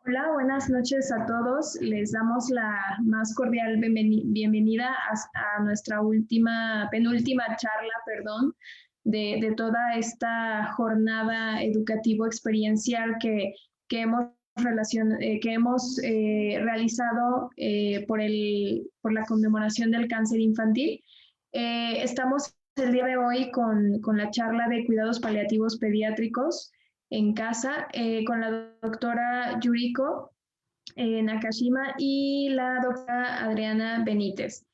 Hola, buenas noches a todos. Les damos la más cordial bienvenida a nuestra penúltima charla, de toda esta jornada educativo-experiencial que hemos, realizado por la conmemoración del cáncer infantil. Estamos el día de hoy con la charla de cuidados paliativos pediátricos en casa con la doctora Yuriko Nakashima y la doctora Adriana Benítez.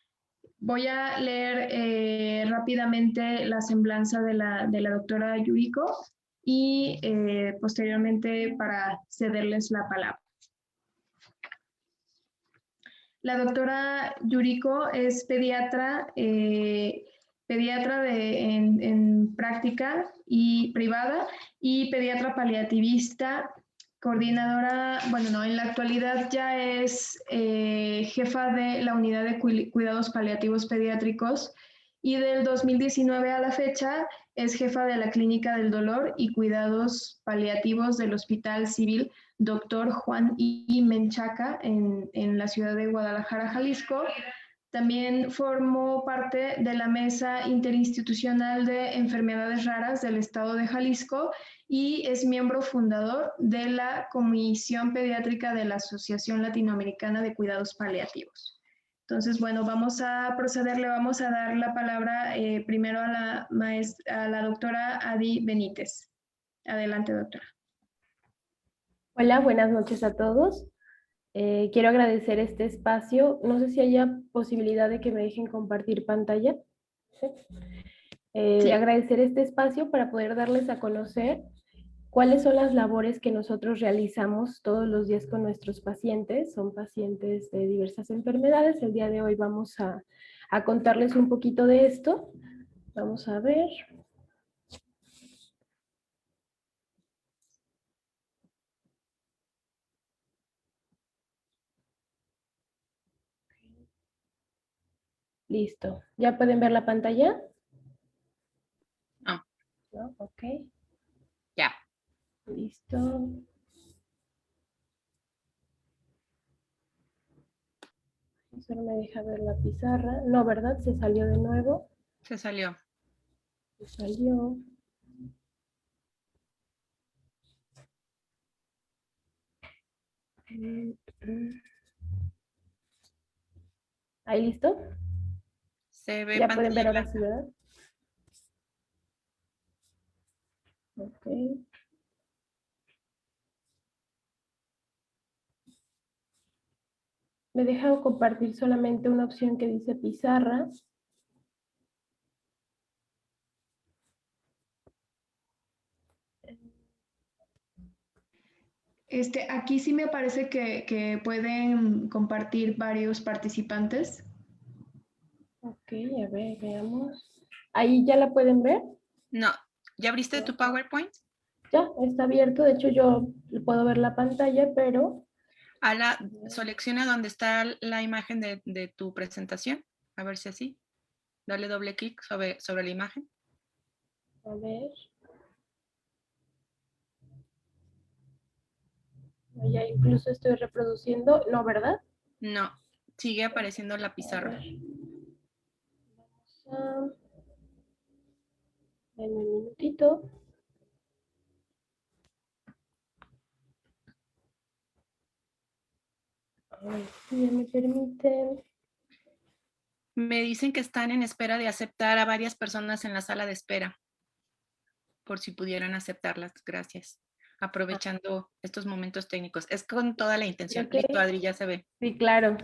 Voy a leer rápidamente la semblanza de la doctora Yuriko y posteriormente para cederles la palabra. La doctora Yuriko es pediatra, en práctica y privada y pediatra paliativista, coordinadora, en la actualidad ya es jefa de la unidad de cuidados paliativos pediátricos y del 2019 a la fecha es jefa de la Clínica del Dolor y Cuidados Paliativos del Hospital Civil Dr. Juan I. Menchaca en la ciudad de Guadalajara, Jalisco. También formó parte de la Mesa Interinstitucional de Enfermedades Raras del Estado de Jalisco y es miembro fundador de la Comisión Pediátrica de la Asociación Latinoamericana de Cuidados Paliativos. Entonces, bueno, vamos a proceder, le vamos a dar la palabra primero a la doctora Adi Benítez. Adelante, doctora. Hola, buenas noches a todos. Quiero agradecer este espacio. No sé si haya posibilidad de que me dejen compartir pantalla. ¿Sí? Sí. Agradecer este espacio para poder darles a conocer cuáles son las labores que nosotros realizamos todos los días con nuestros pacientes. Son pacientes de diversas enfermedades. El día de hoy vamos a contarles un poquito de esto. Vamos a ver. Listo. ¿Ya pueden ver la pantalla? ¿No? Ok. Ya. Listo. Solo me deja ver la pizarra. No, ¿verdad? Se salió de nuevo. Se salió. Se salió. ¿Ahí listo? Se ve Ya pantalla pueden ver ahora blanca. sí, ¿verdad? Ok. Me deja compartir solamente una opción que dice pizarra. Aquí sí me parece que pueden compartir varios participantes. Ok, a ver, veamos. ¿Ahí ya la pueden ver? No. ¿Ya abriste tu PowerPoint? Ya, está abierto. De hecho, yo puedo ver la pantalla, pero... Selecciona donde está la imagen de tu presentación. A ver si así. Dale doble clic sobre la imagen. A ver. Ya incluso estoy reproduciendo. No, ¿verdad? No. Sigue apareciendo la pizarra. Denme un minutito. A ver si me permiten. Me dicen que están en espera de aceptar a varias personas en la sala de espera. Por si pudieran aceptarlas. Gracias. Aprovechando estos momentos técnicos. Es con toda la intención. Okay. Listo, Adri, ya se ve. Sí, claro.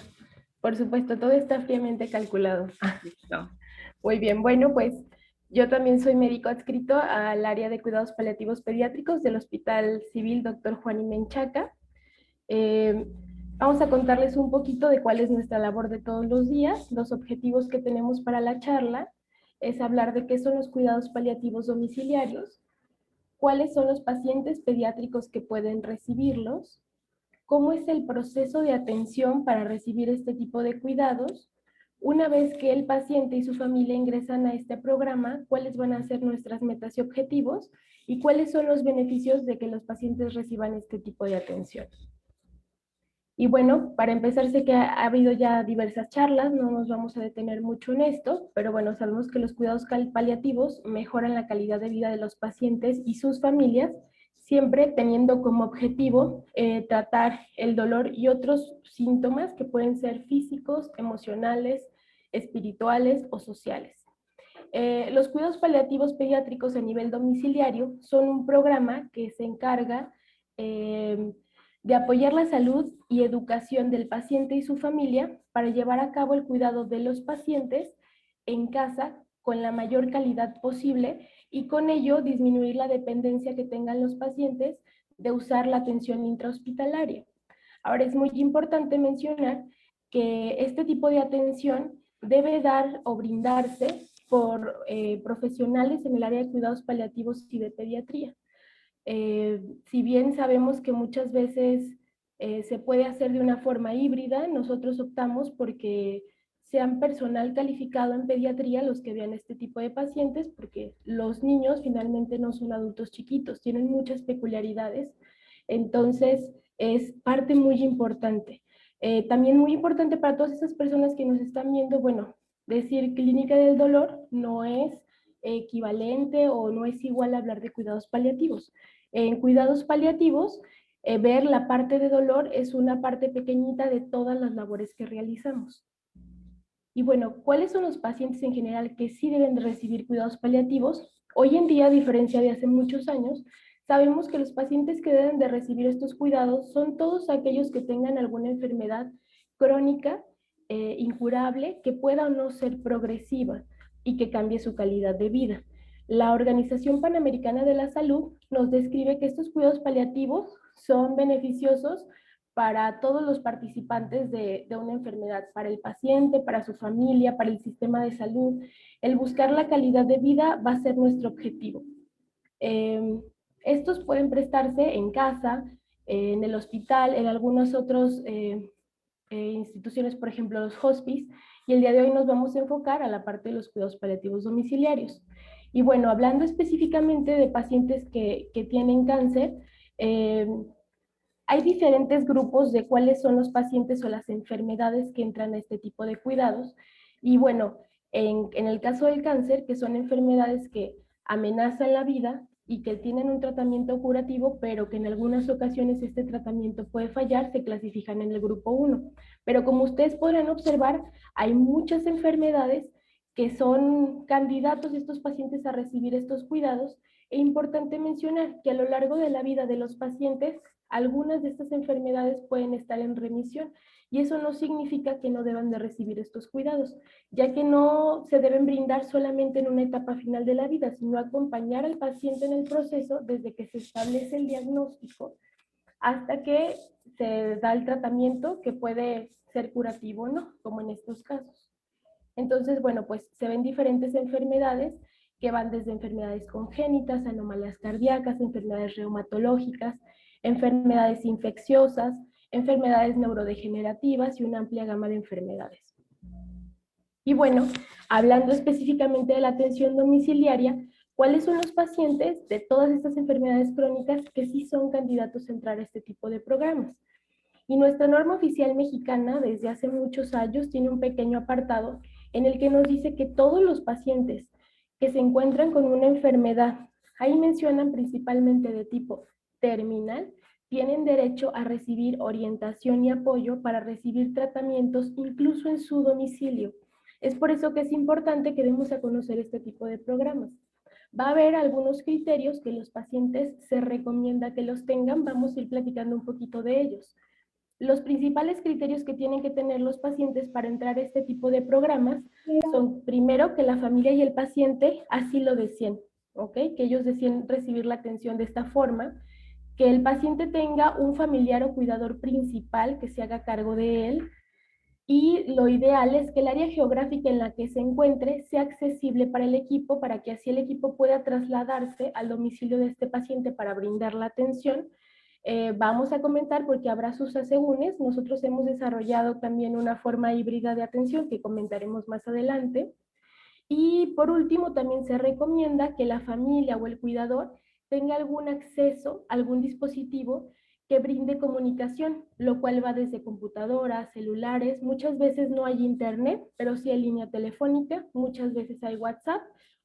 Por supuesto, todo está fríamente calculado. Listo. Muy bien, bueno, pues yo también soy médico adscrito al área de cuidados paliativos pediátricos del Hospital Civil Dr. Juan I. Menchaca. Vamos a contarles un poquito de cuál es nuestra labor de todos los días. Los objetivos que tenemos para la charla es hablar de qué son los cuidados paliativos domiciliarios, cuáles son los pacientes pediátricos que pueden recibirlos, cómo es el proceso de atención para recibir este tipo de cuidados. Una vez que el paciente y su familia ingresan a este programa, cuáles van a ser nuestras metas y objetivos y cuáles son los beneficios de que los pacientes reciban este tipo de atención. Y bueno, para empezar, sé que ha habido ya diversas charlas, no nos vamos a detener mucho en esto, pero bueno, sabemos que los cuidados paliativos mejoran la calidad de vida de los pacientes y sus familias, siempre teniendo como objetivo tratar el dolor y otros síntomas que pueden ser físicos, emocionales, espirituales o sociales. Los cuidados paliativos pediátricos a nivel domiciliario son un programa que se encarga de apoyar la salud y educación del paciente y su familia para llevar a cabo el cuidado de los pacientes en casa con la mayor calidad posible y con ello disminuir la dependencia que tengan los pacientes de usar la atención intrahospitalaria. Ahora es muy importante mencionar que este tipo de atención debe dar o brindarse por profesionales en el área de cuidados paliativos y de pediatría. Si bien sabemos que muchas veces se puede hacer de una forma híbrida, nosotros optamos porque sean personal calificado en pediatría los que vean este tipo de pacientes, porque los niños finalmente no son adultos chiquitos, tienen muchas peculiaridades, entonces es parte muy importante. También muy importante para todas esas personas que nos están viendo, bueno, decir clínica del dolor no es equivalente o no es igual a hablar de cuidados paliativos. En cuidados paliativos, ver la parte de dolor es una parte pequeñita de todas las labores que realizamos. Y bueno, ¿cuáles son los pacientes en general que sí deben de recibir cuidados paliativos? Hoy en día, a diferencia de hace muchos años, sabemos que los pacientes que deben de recibir estos cuidados son todos aquellos que tengan alguna enfermedad crónica, incurable, que pueda o no ser progresiva y que cambie su calidad de vida. La Organización Panamericana de la Salud nos describe que estos cuidados paliativos son beneficiosos para todos los participantes de una enfermedad, para el paciente, para su familia, para el sistema de salud. El buscar la calidad de vida va a ser nuestro objetivo. Estos pueden prestarse en casa, en el hospital, en algunas otras instituciones, por ejemplo los hospice, y el día de hoy nos vamos a enfocar a la parte de los cuidados paliativos domiciliarios. Y bueno, hablando específicamente de pacientes que tienen cáncer, hay diferentes grupos de cuáles son los pacientes o las enfermedades que entran a este tipo de cuidados. Y bueno, en el caso del cáncer, que son enfermedades que amenazan la vida y que tienen un tratamiento curativo, pero que en algunas ocasiones este tratamiento puede fallar, se clasifican en el grupo 1. Pero como ustedes podrán observar, hay muchas enfermedades que son candidatos estos pacientes a recibir estos cuidados. Es importante mencionar que a lo largo de la vida de los pacientes, algunas de estas enfermedades pueden estar en remisión y eso no significa que no deban de recibir estos cuidados, ya que no se deben brindar solamente en una etapa final de la vida, sino acompañar al paciente en el proceso desde que se establece el diagnóstico hasta que se da el tratamiento que puede ser curativo o no, como en estos casos. Entonces, bueno, pues se ven diferentes enfermedades que van desde enfermedades congénitas, anomalías cardíacas, enfermedades reumatológicas, enfermedades infecciosas, enfermedades neurodegenerativas y una amplia gama de enfermedades. Y bueno, hablando específicamente de la atención domiciliaria, ¿cuáles son los pacientes de todas estas enfermedades crónicas que sí son candidatos a entrar a este tipo de programas? Y nuestra norma oficial mexicana desde hace muchos años tiene un pequeño apartado en el que nos dice que todos los pacientes que se encuentran con una enfermedad, ahí mencionan principalmente de tipo terminal, tienen derecho a recibir orientación y apoyo para recibir tratamientos incluso en su domicilio. Es por eso que es importante que demos a conocer este tipo de programas. Va a haber algunos criterios que los pacientes se recomienda que los tengan, vamos a ir platicando un poquito de ellos. Los principales criterios que tienen que tener los pacientes para entrar a este tipo de programas son, primero, que la familia y el paciente así lo deseen, ¿ok? Que ellos deseen recibir la atención de esta forma, que el paciente tenga un familiar o cuidador principal que se haga cargo de él, y lo ideal es que el área geográfica en la que se encuentre sea accesible para el equipo, para que así el equipo pueda trasladarse al domicilio de este paciente para brindar la atención. Vamos a comentar porque habrá sus asegúnes. Nosotros hemos desarrollado también una forma híbrida de atención que comentaremos más adelante. Y por último, también se recomienda que la familia o el cuidador tenga algún acceso, algún dispositivo que brinde comunicación, lo cual va desde computadoras, celulares, muchas veces no hay internet, pero sí hay línea telefónica, muchas veces hay WhatsApp,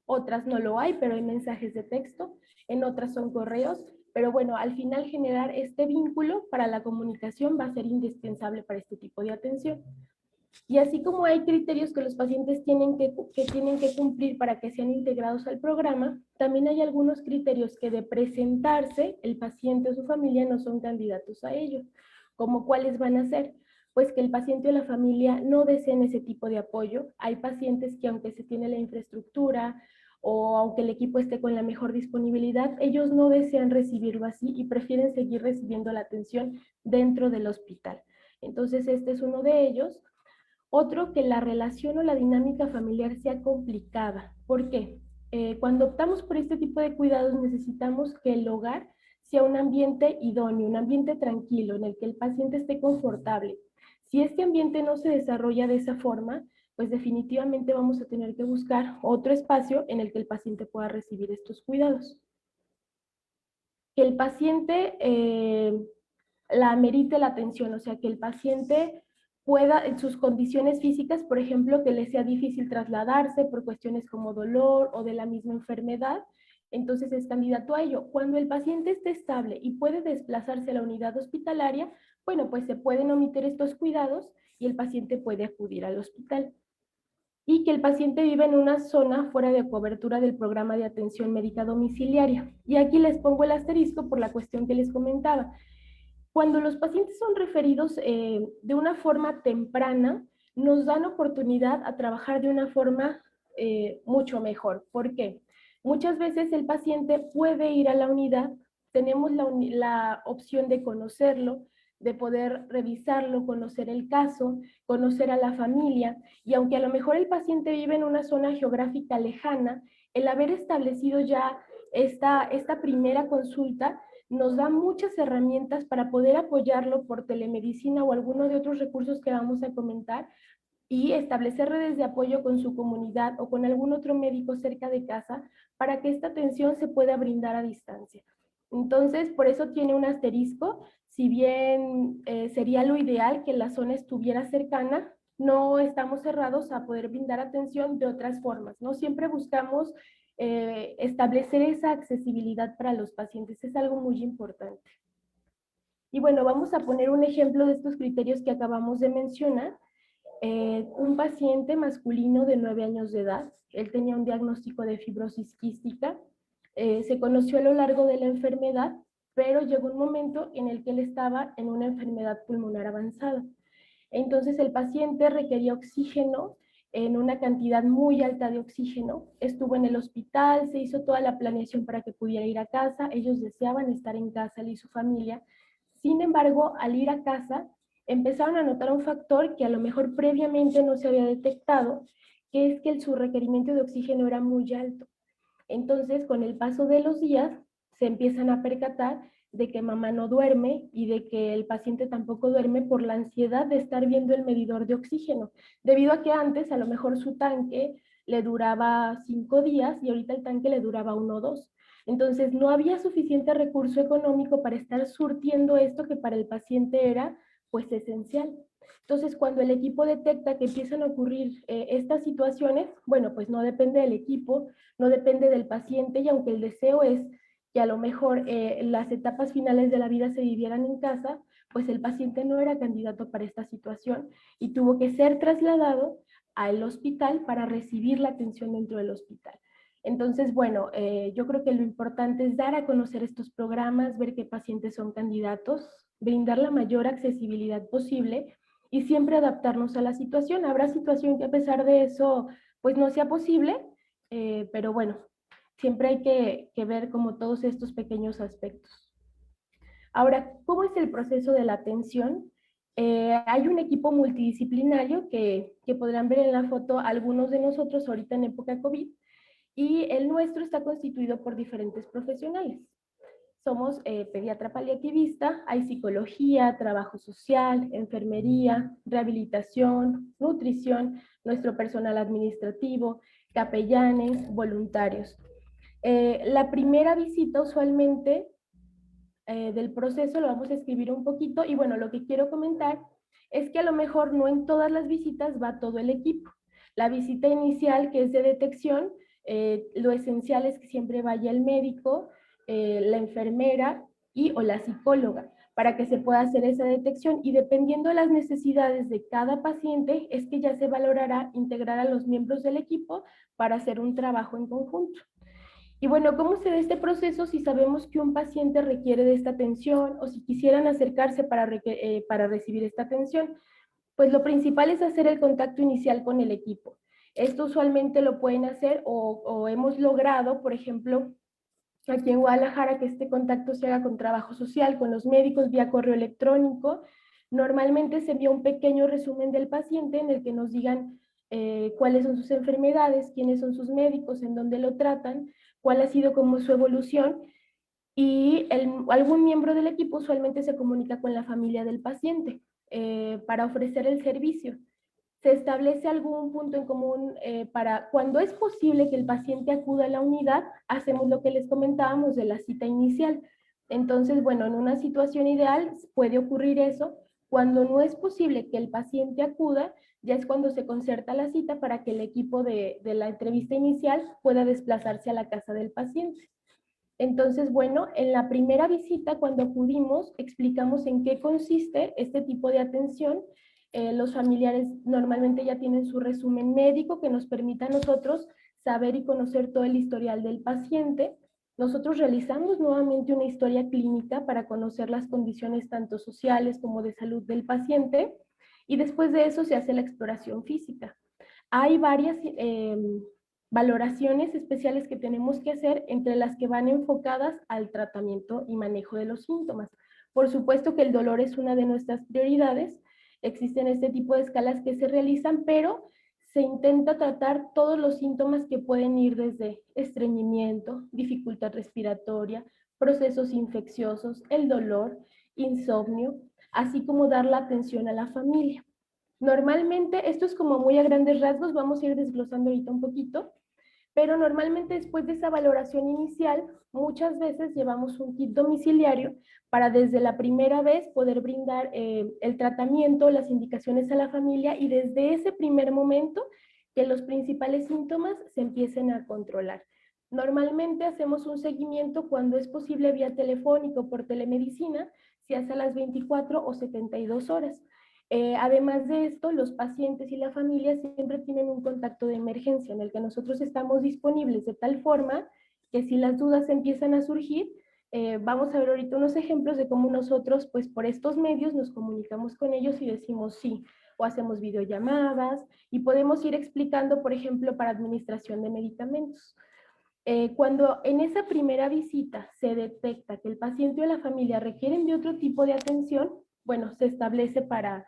otras no lo hay, pero hay mensajes de texto, en otras son correos, pero bueno, al final generar este vínculo para la comunicación va a ser indispensable para este tipo de atención. Y así como hay criterios que los pacientes tienen que cumplir para que sean integrados al programa, también hay algunos criterios que de presentarse el paciente o su familia no son candidatos a ello. ¿Como cuáles van a ser? Pues que el paciente o la familia no deseen ese tipo de apoyo. Hay pacientes que aunque se tiene la infraestructura o aunque el equipo esté con la mejor disponibilidad, ellos no desean recibirlo así y prefieren seguir recibiendo la atención dentro del hospital. Entonces, este es uno de ellos. Otro, que la relación o la dinámica familiar sea complicada. ¿Por qué? Cuando optamos por este tipo de cuidados necesitamos que el hogar sea un ambiente idóneo, un ambiente tranquilo, en el que el paciente esté confortable. Si este ambiente no se desarrolla de esa forma, pues definitivamente vamos a tener que buscar otro espacio en el que el paciente pueda recibir estos cuidados. Que el paciente la amerite la atención, o sea, que el paciente pueda, en sus condiciones físicas, por ejemplo, que le sea difícil trasladarse por cuestiones como dolor o de la misma enfermedad, entonces es candidato a ello. Cuando el paciente esté estable y puede desplazarse a la unidad hospitalaria, bueno, pues se pueden omitir estos cuidados y el paciente puede acudir al hospital. Y que el paciente vive en una zona fuera de cobertura del programa de atención médica domiciliaria. Y aquí les pongo el asterisco por la cuestión que les comentaba. Cuando los pacientes son referidos de una forma temprana, nos dan oportunidad a trabajar de una forma mucho mejor. ¿Por qué? Muchas veces el paciente puede ir a la unidad, tenemos la opción de conocerlo, de poder revisarlo, conocer el caso, conocer a la familia, y aunque a lo mejor el paciente vive en una zona geográfica lejana, el haber establecido ya esta primera consulta nos da muchas herramientas para poder apoyarlo por telemedicina o alguno de otros recursos que vamos a comentar y establecer redes de apoyo con su comunidad o con algún otro médico cerca de casa para que esta atención se pueda brindar a distancia. Entonces, por eso tiene un asterisco, si bien sería lo ideal que la zona estuviera cercana, no estamos cerrados a poder brindar atención de otras formas, ¿no? Siempre buscamos establecer esa accesibilidad para los pacientes, es algo muy importante. Y bueno, vamos a poner un ejemplo de estos criterios que acabamos de mencionar. Un paciente masculino de 9 años de edad, él tenía un diagnóstico de fibrosis quística, se conoció a lo largo de la enfermedad, pero llegó un momento en el que él estaba en una enfermedad pulmonar avanzada. Entonces el paciente requería oxígeno en una cantidad muy alta de oxígeno, estuvo en el hospital, se hizo toda la planeación para que pudiera ir a casa, ellos deseaban estar en casa, él y su familia. Sin embargo, al ir a casa, empezaron a notar un factor que a lo mejor previamente no se había detectado, que es que su requerimiento de oxígeno era muy alto. Entonces, con el paso de los días, se empiezan a percatar de que mamá no duerme y de que el paciente tampoco duerme por la ansiedad de estar viendo el medidor de oxígeno, debido a que antes a lo mejor su tanque le duraba 5 días y ahorita el tanque le duraba 1 o 2. Entonces no había suficiente recurso económico para estar surtiendo esto que para el paciente era pues esencial. Entonces, cuando el equipo detecta que empiezan a ocurrir estas situaciones, bueno, pues no depende del equipo, no depende del paciente, y aunque el deseo es que a lo mejor las etapas finales de la vida se vivieran en casa, pues el paciente no era candidato para esta situación y tuvo que ser trasladado al hospital para recibir la atención dentro del hospital. Entonces, bueno, yo creo que lo importante es dar a conocer estos programas, ver qué pacientes son candidatos, brindar la mayor accesibilidad posible y siempre adaptarnos a la situación. Habrá situación que a pesar de eso, pues no sea posible, pero bueno, siempre hay que ver como todos estos pequeños aspectos. Ahora, ¿cómo es el proceso de la atención? Hay un equipo multidisciplinario que podrán ver en la foto algunos de nosotros ahorita en época COVID, y el nuestro está constituido por diferentes profesionales. Somos pediatra paliativista, hay psicología, trabajo social, enfermería, rehabilitación, nutrición, nuestro personal administrativo, capellanes, voluntarios. La primera visita usualmente del proceso, lo vamos a escribir un poquito, y bueno, lo que quiero comentar es que a lo mejor no en todas las visitas va todo el equipo. La visita inicial, que es de detección, lo esencial es que siempre vaya el médico, la enfermera o la psicóloga, para que se pueda hacer esa detección, y dependiendo de las necesidades de cada paciente es que ya se valorará integrar a los miembros del equipo para hacer un trabajo en conjunto. Y bueno, ¿cómo se da este proceso si sabemos que un paciente requiere de esta atención o si quisieran acercarse para recibir esta atención? Pues lo principal es hacer el contacto inicial con el equipo. Esto usualmente lo pueden hacer o hemos logrado, por ejemplo, aquí en Guadalajara, que este contacto se haga con trabajo social, con los médicos vía correo electrónico. Normalmente se envía un pequeño resumen del paciente en el que nos digan cuáles son sus enfermedades, quiénes son sus médicos, en dónde lo tratan, cuál ha sido como su evolución, y algún miembro del equipo usualmente se comunica con la familia del paciente para ofrecer el servicio. Se establece algún punto en común para cuando es posible que el paciente acuda a la unidad, hacemos lo que les comentábamos de la cita inicial. Entonces, bueno, en una situación ideal puede ocurrir eso. Cuando no es posible que el paciente acuda, ya es cuando se concerta la cita para que el equipo de la entrevista inicial pueda desplazarse a la casa del paciente. Entonces, bueno, en la primera visita, cuando acudimos, explicamos en qué consiste este tipo de atención. Los familiares normalmente ya tienen su resumen médico que nos permite a nosotros saber y conocer todo el historial del paciente. Nosotros realizamos nuevamente una historia clínica para conocer las condiciones tanto sociales como de salud del paciente, y después de eso se hace la exploración física. Hay varias valoraciones especiales que tenemos que hacer, entre las que van enfocadas al tratamiento y manejo de los síntomas. Por supuesto que el dolor es una de nuestras prioridades. Existen este tipo de escalas que se realizan, pero se intenta tratar todos los síntomas que pueden ir desde estreñimiento, dificultad respiratoria, procesos infecciosos, el dolor, insomnio, así como dar la atención a la familia. Normalmente, esto es como muy a grandes rasgos, vamos a ir desglosando ahorita un poquito, pero normalmente después de esa valoración inicial, muchas veces llevamos un kit domiciliario para desde la primera vez poder brindar el tratamiento, las indicaciones a la familia, y desde ese primer momento que los principales síntomas se empiecen a controlar. Normalmente hacemos un seguimiento cuando es posible vía telefónico o por telemedicina, si hace a las 24 o 72 horas. Además de esto, los pacientes y la familia siempre tienen un contacto de emergencia en el que nosotros estamos disponibles de tal forma que si las dudas empiezan a surgir, vamos a ver ahorita unos ejemplos de cómo nosotros, pues por estos medios, nos comunicamos con ellos y decimos sí, o hacemos videollamadas, y podemos ir explicando, por ejemplo, para administración de medicamentos. Cuando en esa primera visita se detecta que el paciente o la familia requieren de otro tipo de atención, bueno, se establece para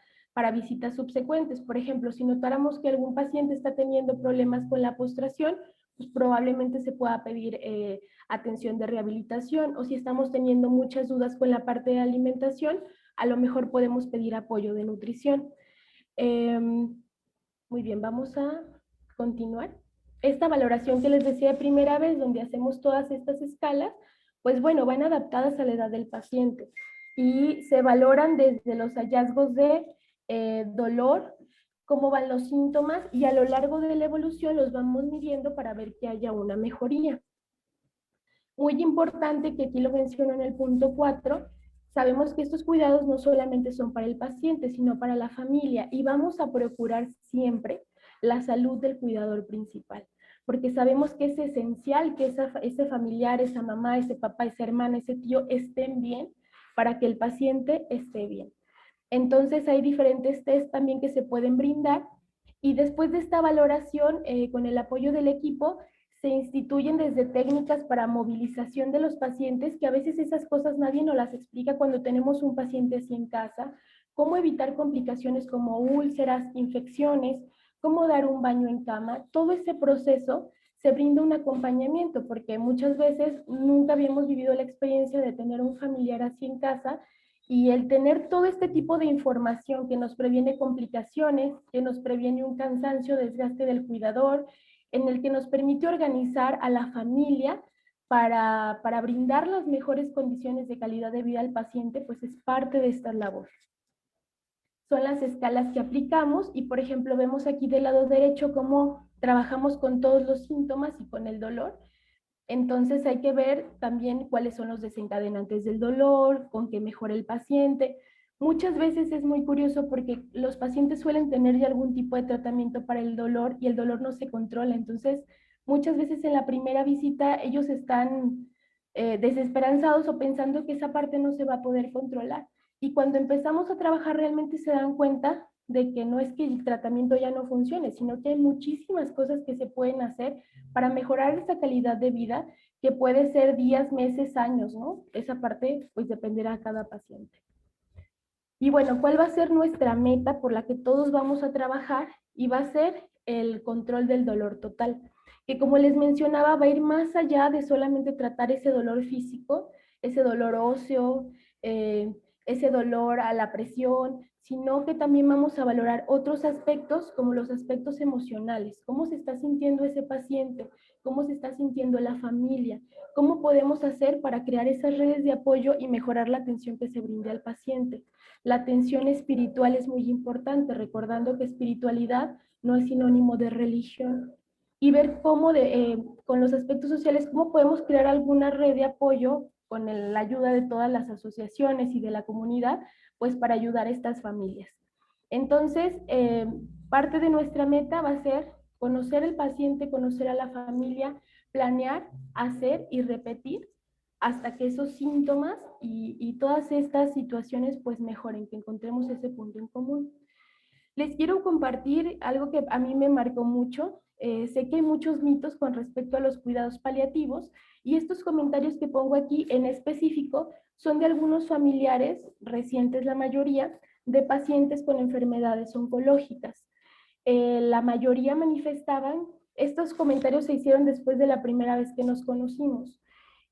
visitas subsecuentes. Por ejemplo, si notáramos que algún paciente está teniendo problemas con la postración, pues probablemente se pueda pedir atención de rehabilitación, o si estamos teniendo muchas dudas con la parte de alimentación, a lo mejor podemos pedir apoyo de nutrición. Muy bien, vamos a continuar. Esta valoración que les decía de primera vez, donde hacemos todas estas escalas, pues bueno, van adaptadas a la edad del paciente y se valoran desde los hallazgos de dolor, cómo van los síntomas, y a lo largo de la evolución los vamos midiendo para ver que haya una mejoría. Muy importante, que aquí lo menciono en el punto 4, sabemos que estos cuidados no solamente son para el paciente, sino para la familia, y vamos a procurar siempre la salud del cuidador principal, porque sabemos que es esencial que ese familiar, esa mamá, ese papá, esa hermana, ese tío estén bien para que el paciente esté bien. Entonces hay diferentes test también que se pueden brindar, y después de esta valoración, con el apoyo del equipo, se instituyen desde técnicas para movilización de los pacientes, que a veces esas cosas nadie nos las explica cuando tenemos un paciente así en casa, cómo evitar complicaciones como úlceras, infecciones, cómo dar un baño en cama. Todo ese proceso se brinda un acompañamiento, porque muchas veces nunca habíamos vivido la experiencia de tener un familiar así en casa, y el tener todo este tipo de información que nos previene complicaciones, que nos previene un cansancio, desgaste del cuidador, en el que nos permite organizar a la familia para brindar las mejores condiciones de calidad de vida al paciente, pues es parte de esta labor. Son las escalas que aplicamos y, por ejemplo, vemos aquí del lado derecho cómo trabajamos con todos los síntomas y con el dolor. Entonces hay que ver también cuáles son los desencadenantes del dolor, con qué mejora el paciente. Muchas veces es muy curioso porque los pacientes suelen tener ya algún tipo de tratamiento para el dolor y el dolor no se controla. Entonces, muchas veces en la primera visita ellos están desesperanzados o pensando que esa parte no se va a poder controlar. Y cuando empezamos a trabajar realmente se dan cuenta de que no es que el tratamiento ya no funcione, sino que hay muchísimas cosas que se pueden hacer para mejorar esa calidad de vida, que puede ser días, meses, años, ¿no? Esa parte pues dependerá a cada paciente. Y bueno, ¿cuál va a ser nuestra meta por la que todos vamos a trabajar? Y va a ser el control del dolor total, que como les mencionaba va a ir más allá de solamente tratar ese dolor físico, ese dolor óseo, ese dolor a la presión, sino que también vamos a valorar otros aspectos como los aspectos emocionales, cómo se está sintiendo ese paciente, cómo se está sintiendo la familia, cómo podemos hacer para crear esas redes de apoyo y mejorar la atención que se brinde al paciente. La atención espiritual es muy importante, recordando que espiritualidad no es sinónimo de religión. Y ver cómo, con los aspectos sociales, cómo podemos crear alguna red de apoyo con la ayuda de todas las asociaciones y de la comunidad, pues para ayudar a estas familias. Entonces, parte de nuestra meta va a ser conocer al paciente, conocer a la familia, planear, hacer y repetir hasta que esos síntomas y todas estas situaciones pues mejoren, que encontremos ese punto en común. Les quiero compartir algo que a mí me marcó mucho. Sé que hay muchos mitos con respecto a los cuidados paliativos y estos comentarios que pongo aquí en específico son de algunos familiares, recientes la mayoría, de pacientes con enfermedades oncológicas. La mayoría manifestaban, estos comentarios se hicieron después de la primera vez que nos conocimos,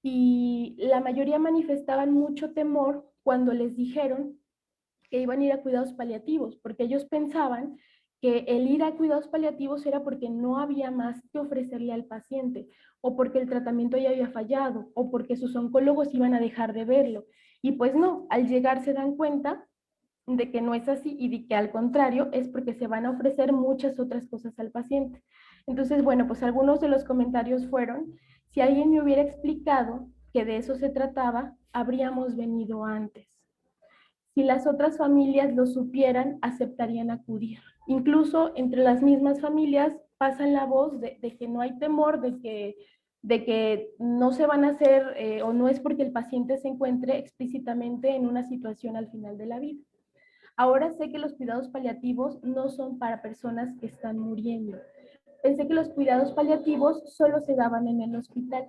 y la mayoría manifestaban mucho temor cuando les dijeron que iban a ir a cuidados paliativos, porque ellos pensaban que el ir a cuidados paliativos era porque no había más que ofrecerle al paciente, o porque el tratamiento ya había fallado, o porque sus oncólogos iban a dejar de verlo. Y pues no, al llegar se dan cuenta de que no es así y de que al contrario es porque se van a ofrecer muchas otras cosas al paciente. Entonces, bueno, pues algunos de los comentarios fueron, si alguien me hubiera explicado que de eso se trataba, habríamos venido antes. Si las otras familias lo supieran, aceptarían acudir. Incluso entre las mismas familias pasan la voz de que no hay temor, de que no se van a hacer o no es porque el paciente se encuentre explícitamente en una situación al final de la vida. Ahora sé que los cuidados paliativos no son para personas que están muriendo. Pensé que los cuidados paliativos solo se daban en el hospital.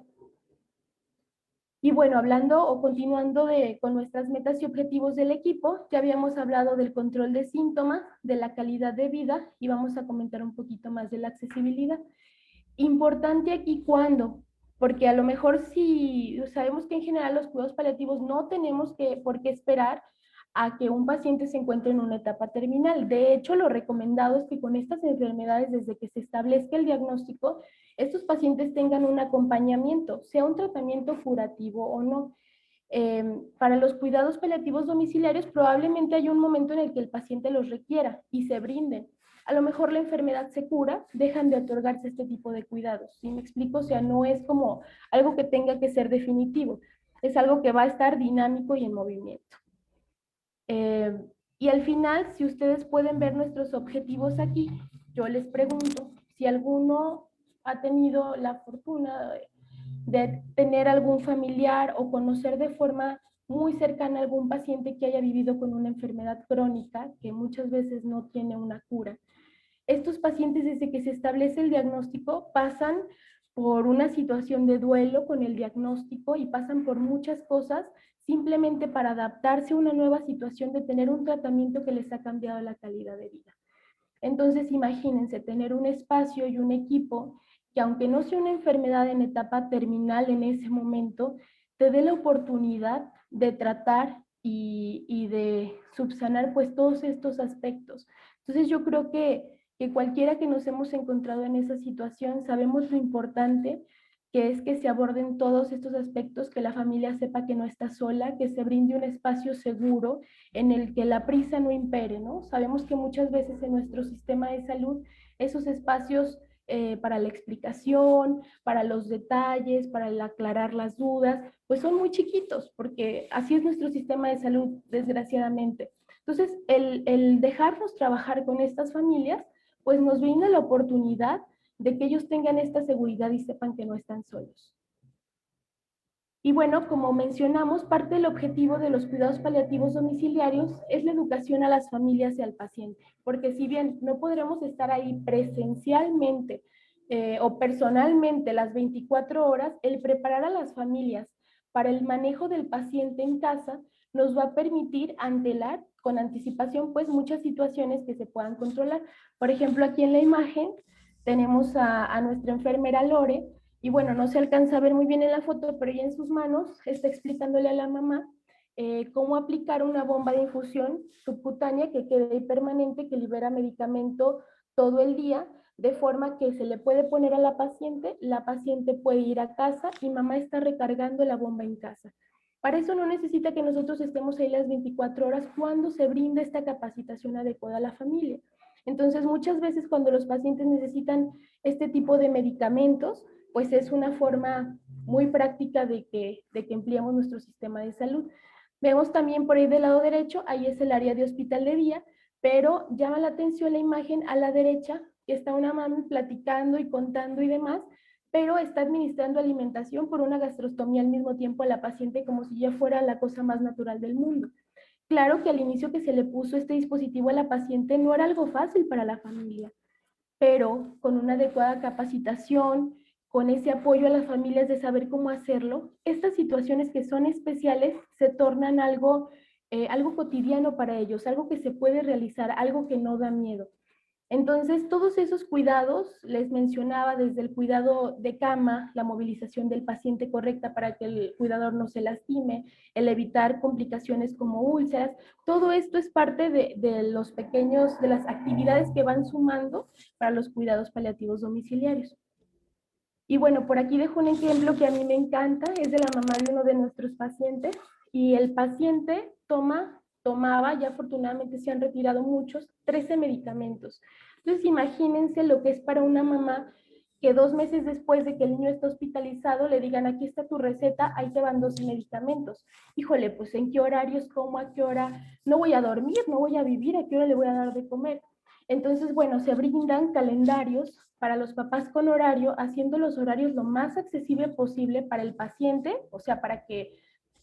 Y bueno, hablando o continuando con nuestras metas y objetivos del equipo, ya habíamos hablado del control de síntomas, de la calidad de vida y vamos a comentar un poquito más de la accesibilidad. Importante aquí cuándo, porque a lo mejor si sabemos que en general los cuidados paliativos no tenemos por qué esperar a que un paciente se encuentre en una etapa terminal. De hecho, lo recomendado es que con estas enfermedades, desde que se establezca el diagnóstico, estos pacientes tengan un acompañamiento, sea un tratamiento curativo o no. Para los cuidados paliativos domiciliarios probablemente hay un momento en el que el paciente los requiera y se brinden. A lo mejor la enfermedad se cura, dejan de otorgarse este tipo de cuidados. ¿Sí me explico? O sea, no es como algo que tenga que ser definitivo, es algo que va a estar dinámico y en movimiento. Y al final, si ustedes pueden ver nuestros objetivos aquí, yo les pregunto si alguno ha tenido la fortuna de tener algún familiar o conocer de forma muy cercana a algún paciente que haya vivido con una enfermedad crónica que muchas veces no tiene una cura. Estos pacientes, desde que se establece el diagnóstico, pasan por una situación de duelo con el diagnóstico y pasan por muchas cosas simplemente para adaptarse a una nueva situación de tener un tratamiento que les ha cambiado la calidad de vida. Entonces, imagínense tener un espacio y un equipo que, aunque no sea una enfermedad en etapa terminal en ese momento, te dé la oportunidad de tratar y de subsanar pues todos estos aspectos. Entonces, yo creo que cualquiera que nos hemos encontrado en esa situación sabemos lo importante que es que se aborden todos estos aspectos, que la familia sepa que no está sola, que se brinde un espacio seguro en el que la prisa no impere, ¿no? Sabemos que muchas veces en nuestro sistema de salud esos espacios para la explicación, para los detalles, para el aclarar las dudas, pues son muy chiquitos, porque así es nuestro sistema de salud, desgraciadamente. Entonces, el dejarnos trabajar con estas familias, pues nos brinda la oportunidad de que ellos tengan esta seguridad y sepan que no están solos. Y bueno, como mencionamos, parte del objetivo de los cuidados paliativos domiciliarios es la educación a las familias y al paciente, porque si bien no podremos estar ahí presencialmente o personalmente las 24 horas, el preparar a las familias para el manejo del paciente en casa nos va a permitir antelar con anticipación pues muchas situaciones que se puedan controlar. Por ejemplo, aquí en la imagen tenemos a nuestra enfermera Lore, y bueno, no se alcanza a ver muy bien en la foto, pero ella en sus manos está explicándole a la mamá cómo aplicar una bomba de infusión subcutánea que quede permanente, que libera medicamento todo el día, de forma que se le puede poner a la paciente puede ir a casa y mamá está recargando la bomba en casa. Para eso no necesita que nosotros estemos ahí las 24 horas cuando se brinda esta capacitación adecuada a la familia. Entonces, muchas veces cuando los pacientes necesitan este tipo de medicamentos, pues es una forma muy práctica de que empleemos nuestro sistema de salud. Vemos también por ahí del lado derecho, ahí es el área de hospital de día, pero llama la atención la imagen a la derecha, que está una mami platicando y contando y demás, pero está administrando alimentación por una gastrostomía al mismo tiempo a la paciente como si ya fuera la cosa más natural del mundo. Claro que al inicio que se le puso este dispositivo a la paciente no era algo fácil para la familia, pero con una adecuada capacitación, con ese apoyo a las familias de saber cómo hacerlo, estas situaciones que son especiales se tornan algo cotidiano para ellos, algo que se puede realizar, algo que no da miedo. Entonces, todos esos cuidados, les mencionaba desde el cuidado de cama, la movilización del paciente correcta para que el cuidador no se lastime, el evitar complicaciones como úlceras, todo esto es parte de las actividades que van sumando para los cuidados paliativos domiciliarios. Y bueno, por aquí dejo un ejemplo que a mí me encanta, es de la mamá de uno de nuestros pacientes, y el paciente tomaba, ya afortunadamente se han retirado muchos, 13 medicamentos. Entonces imagínense lo que es para una mamá que 2 meses después de que el niño está hospitalizado le digan, aquí está tu receta, ahí te van 12 medicamentos. Híjole, pues ¿en qué horarios, cómo, a qué hora? No voy a dormir, no voy a vivir, ¿a qué hora le voy a dar de comer? Entonces, bueno, se brindan calendarios para los papás con horario, haciendo los horarios lo más accesible posible para el paciente, o sea, para que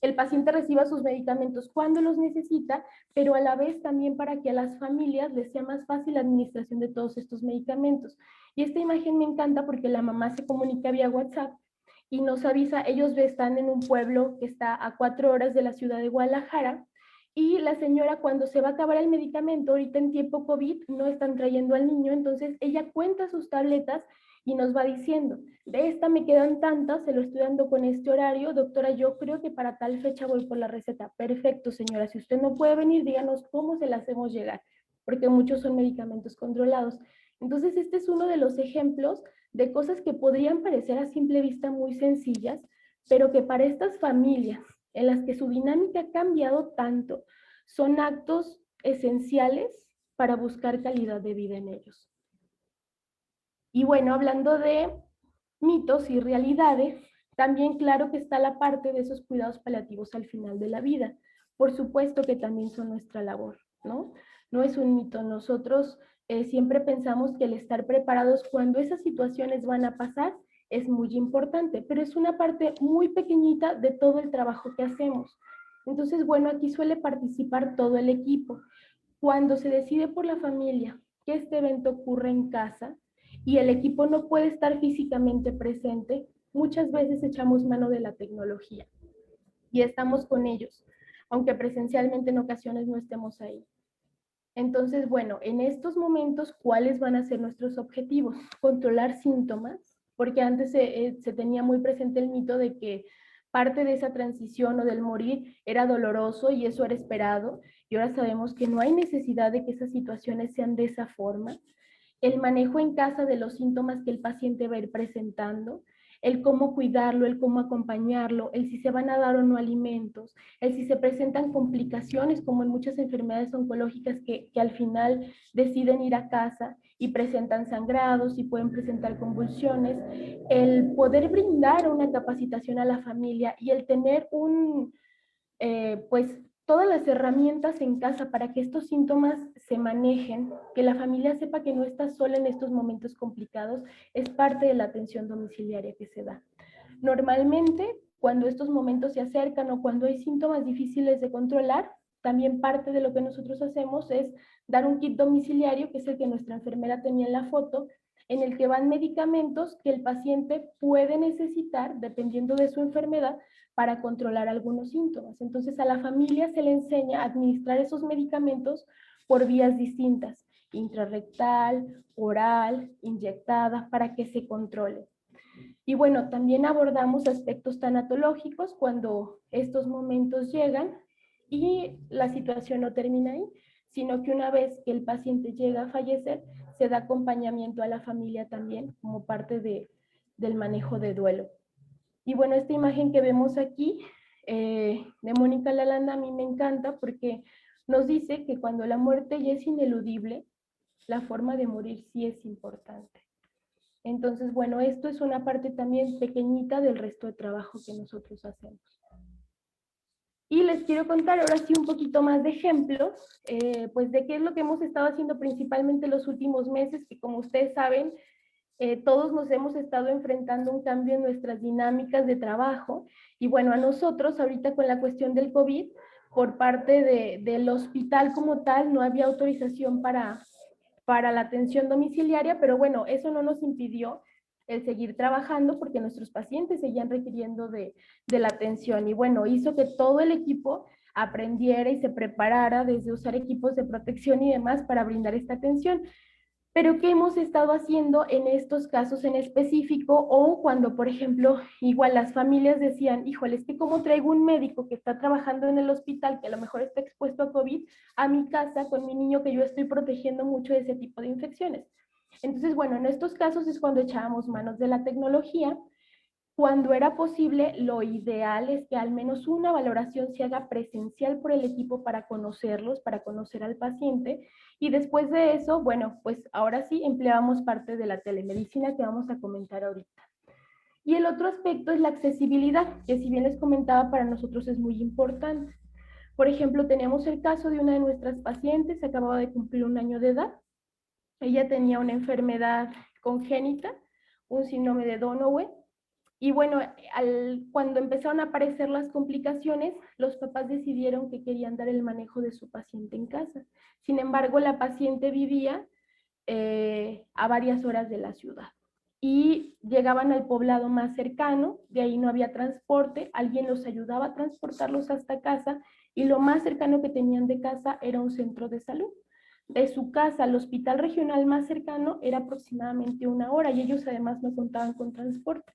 el paciente reciba sus medicamentos cuando los necesita, pero a la vez también para que a las familias les sea más fácil la administración de todos estos medicamentos. Y esta imagen me encanta porque la mamá se comunica vía WhatsApp y nos avisa, ellos están en un pueblo que está a 4 horas de la ciudad de Guadalajara, y la señora cuando se va a acabar el medicamento, ahorita en tiempo COVID, no están trayendo al niño, entonces ella cuenta sus tabletas y nos va diciendo, de esta me quedan tantas, se lo estoy dando con este horario, doctora, yo creo que para tal fecha voy por la receta. Perfecto, señora, si usted no puede venir, díganos cómo se la hacemos llegar, porque muchos son medicamentos controlados. Entonces, este es uno de los ejemplos de cosas que podrían parecer a simple vista muy sencillas, pero que para estas familias en las que su dinámica ha cambiado tanto, son actos esenciales para buscar calidad de vida en ellos. Y bueno, hablando de mitos y realidades, también claro que está la parte de esos cuidados paliativos al final de la vida. Por supuesto que también son nuestra labor, ¿no? No es un mito. Nosotros siempre pensamos que el estar preparados cuando esas situaciones van a pasar es muy importante, pero es una parte muy pequeñita de todo el trabajo que hacemos. Entonces, bueno, aquí suele participar todo el equipo. Cuando se decide por la familia que este evento ocurre en casa y el equipo no puede estar físicamente presente, muchas veces echamos mano de la tecnología y estamos con ellos, aunque presencialmente en ocasiones no estemos ahí. Entonces, bueno, en estos momentos, ¿cuáles van a ser nuestros objetivos? Controlar síntomas, porque antes se tenía muy presente el mito de que parte de esa transición o del morir era doloroso y eso era esperado, y ahora sabemos que no hay necesidad de que esas situaciones sean de esa forma. El manejo en casa de los síntomas que el paciente va a ir presentando, el cómo cuidarlo, el cómo acompañarlo, el si se van a dar o no alimentos, el si se presentan complicaciones como en muchas enfermedades oncológicas que al final deciden ir a casa y presentan sangrados y pueden presentar convulsiones, el poder brindar una capacitación a la familia y el tener pues todas las herramientas en casa para que estos síntomas se manejen, que la familia sepa que no está sola en estos momentos complicados, es parte de la atención domiciliaria que se da. Normalmente, cuando estos momentos se acercan o cuando hay síntomas difíciles de controlar, también parte de lo que nosotros hacemos es dar un kit domiciliario, que es el que nuestra enfermera tenía en la foto, en el que van medicamentos que el paciente puede necesitar, dependiendo de su enfermedad, para controlar algunos síntomas. Entonces, a la familia se le enseña a administrar esos medicamentos por vías distintas, intrarrectal, oral, inyectada, para que se controle. Y bueno, también abordamos aspectos tanatológicos cuando estos momentos llegan y la situación no termina ahí, sino que una vez que el paciente llega a fallecer, se da acompañamiento a la familia también como parte del manejo de duelo. Y bueno, esta imagen que vemos aquí de Mónica Lalanda a mí me encanta porque nos dice que cuando la muerte ya es ineludible, la forma de morir sí es importante. Entonces, bueno, esto es una parte también pequeñita del resto de trabajo que nosotros hacemos. Y les quiero contar ahora sí un poquito más de ejemplos, pues de qué es lo que hemos estado haciendo principalmente los últimos meses, que como ustedes saben, todos nos hemos estado enfrentando un cambio en nuestras dinámicas de trabajo. Y bueno, a nosotros ahorita con la cuestión del COVID, por parte del hospital como tal, no había autorización para la atención domiciliaria, pero bueno, eso no nos impidió el seguir trabajando porque nuestros pacientes seguían requiriendo de la atención. Y bueno, hizo que todo el equipo aprendiera y se preparara desde usar equipos de protección y demás para brindar esta atención. Pero ¿qué hemos estado haciendo en estos casos en específico? O cuando, por ejemplo, igual las familias decían, híjole, es que cómo traigo un médico que está trabajando en el hospital, que a lo mejor está expuesto a COVID, a mi casa con mi niño que yo estoy protegiendo mucho de ese tipo de infecciones. Entonces, bueno, en estos casos es cuando echábamos manos de la tecnología. Cuando era posible, lo ideal es que al menos una valoración se haga presencial por el equipo para conocerlos, para conocer al paciente. Y después de eso, bueno, pues ahora sí empleamos parte de la telemedicina que vamos a comentar ahorita. Y el otro aspecto es la accesibilidad, que si bien les comentaba, para nosotros es muy importante. Por ejemplo, tenemos el caso de una de nuestras pacientes, acababa de cumplir 1 año de edad. Ella tenía una enfermedad congénita, un síndrome de Donoghue. Y bueno, cuando empezaron a aparecer las complicaciones, los papás decidieron que querían dar el manejo de su paciente en casa. Sin embargo, la paciente vivía a varias horas de la ciudad y llegaban al poblado más cercano, de ahí no había transporte, alguien los ayudaba a transportarlos hasta casa y lo más cercano que tenían de casa era un centro de salud. De su casa al hospital regional más cercano era aproximadamente 1 hora y ellos además no contaban con transporte.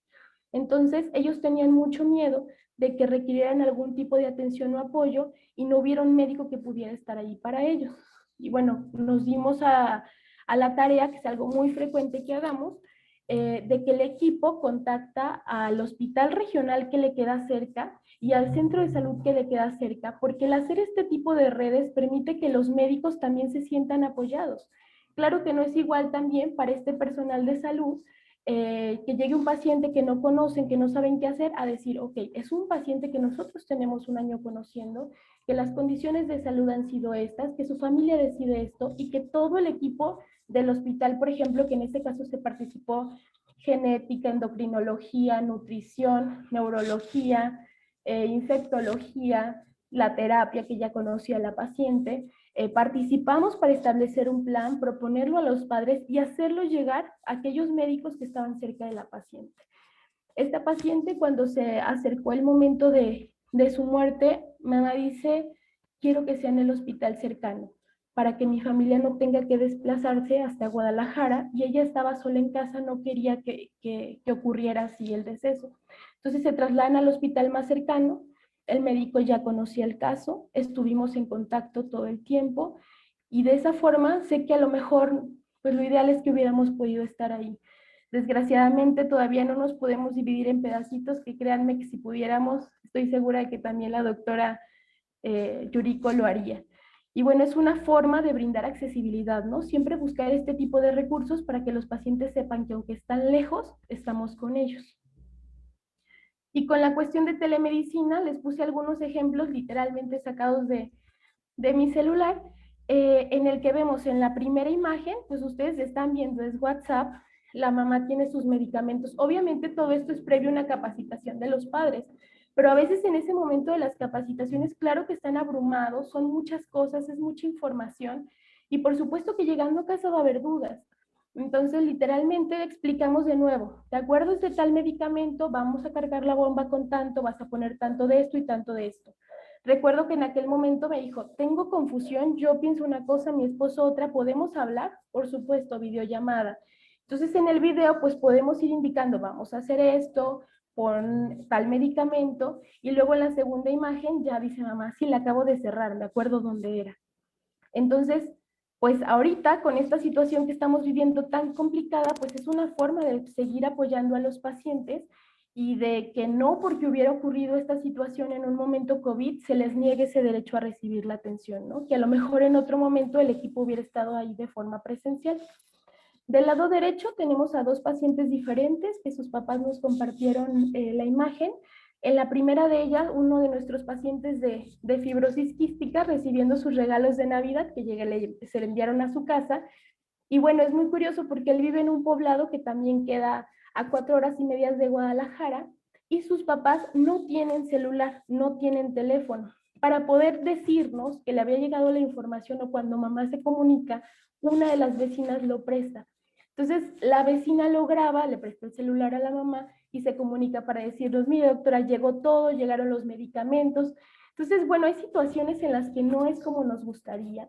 Entonces, ellos tenían mucho miedo de que requirieran algún tipo de atención o apoyo y no hubiera un médico que pudiera estar ahí para ellos. Y bueno, nos dimos a la tarea, que es algo muy frecuente que hagamos, de que el equipo contacta al hospital regional que le queda cerca y al centro de salud que le queda cerca, porque el hacer este tipo de redes permite que los médicos también se sientan apoyados. Claro que no es igual también para este personal de salud que llegue un paciente que no conocen, que no saben qué hacer, a decir, ok, es un paciente que nosotros tenemos 1 año conociendo, que las condiciones de salud han sido estas, que su familia decide esto y que todo el equipo del hospital, por ejemplo, que en este caso se participó genética, endocrinología, nutrición, neurología, infectología, la terapia que ya conocía la paciente, participamos para establecer un plan, proponerlo a los padres y hacerlo llegar a aquellos médicos que estaban cerca de la paciente. Esta paciente, cuando se acercó el momento de su muerte, mamá dice, quiero que sea en el hospital cercano, para que mi familia no tenga que desplazarse hasta Guadalajara, y ella estaba sola en casa, no quería que ocurriera así el deceso. Entonces se trasladan al hospital más cercano. El médico ya conocía el caso, estuvimos en contacto todo el tiempo y de esa forma sé que a lo mejor pues lo ideal es que hubiéramos podido estar ahí. Desgraciadamente todavía no nos podemos dividir en pedacitos, que créanme que si pudiéramos, estoy segura de que también la doctora Yuriko lo haría. Y bueno, es una forma de brindar accesibilidad, ¿no? Siempre buscar este tipo de recursos para que los pacientes sepan que aunque están lejos, estamos con ellos. Y con la cuestión de telemedicina, les puse algunos ejemplos literalmente sacados de mi celular, en el que vemos en la primera imagen, pues ustedes están viendo, es WhatsApp, la mamá tiene sus medicamentos. Obviamente todo esto es previo a una capacitación de los padres, pero a veces en ese momento de las capacitaciones, claro que están abrumados, son muchas cosas, es mucha información, y por supuesto que llegando a casa va a haber dudas. Entonces, literalmente explicamos de nuevo, ¿de acuerdo? Es de tal medicamento, vamos a cargar la bomba con tanto, vas a poner tanto de esto y tanto de esto. Recuerdo que en aquel momento me dijo, tengo confusión, yo pienso una cosa, mi esposo otra, ¿podemos hablar? Por supuesto, videollamada. Entonces en el video pues podemos ir indicando, vamos a hacer esto, pon tal medicamento, y luego en la segunda imagen ya dice mamá, sí, la acabo de cerrar, me acuerdo dónde era. Entonces, pues ahorita con esta situación que estamos viviendo tan complicada, pues es una forma de seguir apoyando a los pacientes y de que no porque hubiera ocurrido esta situación en un momento COVID se les niegue ese derecho a recibir la atención, ¿no? Que a lo mejor en otro momento el equipo hubiera estado ahí de forma presencial. Del lado derecho tenemos a dos pacientes diferentes que sus papás nos compartieron la imagen. En la primera de ellas, uno de nuestros pacientes de fibrosis quística recibiendo sus regalos de Navidad que se le enviaron a su casa. Y bueno, es muy curioso porque él vive en un poblado que también queda a 4 horas y media de Guadalajara y sus papás no tienen celular, no tienen teléfono. Para poder decirnos que le había llegado la información o cuando mamá se comunica, una de las vecinas lo presta. Entonces, la vecina lo graba, le presta el celular a la mamá y se comunica para decirnos, mire doctora, llegó todo, llegaron los medicamentos. Entonces, bueno, hay situaciones en las que no es como nos gustaría,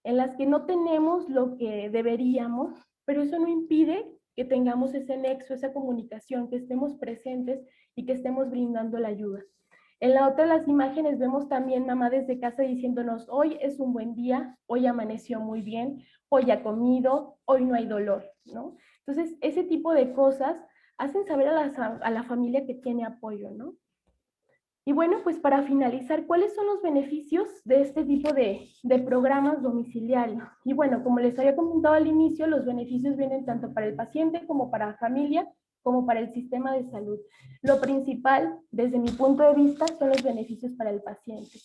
en las que no tenemos lo que deberíamos, pero eso no impide que tengamos ese nexo, esa comunicación, que estemos presentes y que estemos brindando la ayuda. En la otra de las imágenes vemos también mamá desde casa diciéndonos, hoy es un buen día, hoy amaneció muy bien, hoy ha comido, hoy no hay dolor, ¿no? Entonces, ese tipo de cosas hacen saber a la familia que tiene apoyo, ¿no? Y bueno, pues para finalizar, ¿cuáles son los beneficios de este tipo de programas domiciliarios? Y bueno, como les había comentado al inicio, los beneficios vienen tanto para el paciente como para la familia, como para el sistema de salud. Lo principal, desde mi punto de vista, son los beneficios para el paciente.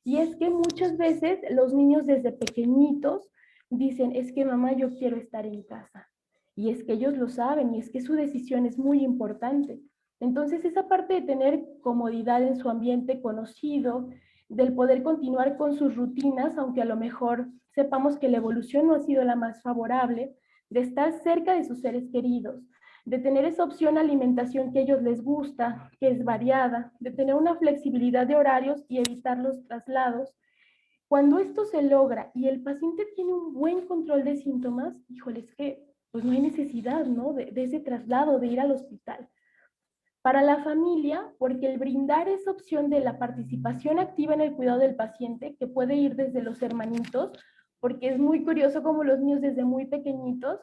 Y es que muchas veces los niños desde pequeñitos dicen, es que mamá, yo quiero estar en casa. Y es que ellos lo saben, y es que su decisión es muy importante. Entonces, esa parte de tener comodidad en su ambiente conocido, del poder continuar con sus rutinas, aunque a lo mejor sepamos que la evolución no ha sido la más favorable, de estar cerca de sus seres queridos, de tener esa opción de alimentación que a ellos les gusta, que es variada, de tener una flexibilidad de horarios y evitar los traslados. Cuando esto se logra y el paciente tiene un buen control de síntomas, híjole, es que pues no hay necesidad, ¿no? de ese traslado, de ir al hospital. Para la familia, porque el brindar esa opción de la participación activa en el cuidado del paciente, que puede ir desde los hermanitos, porque es muy curioso cómo los niños desde muy pequeñitos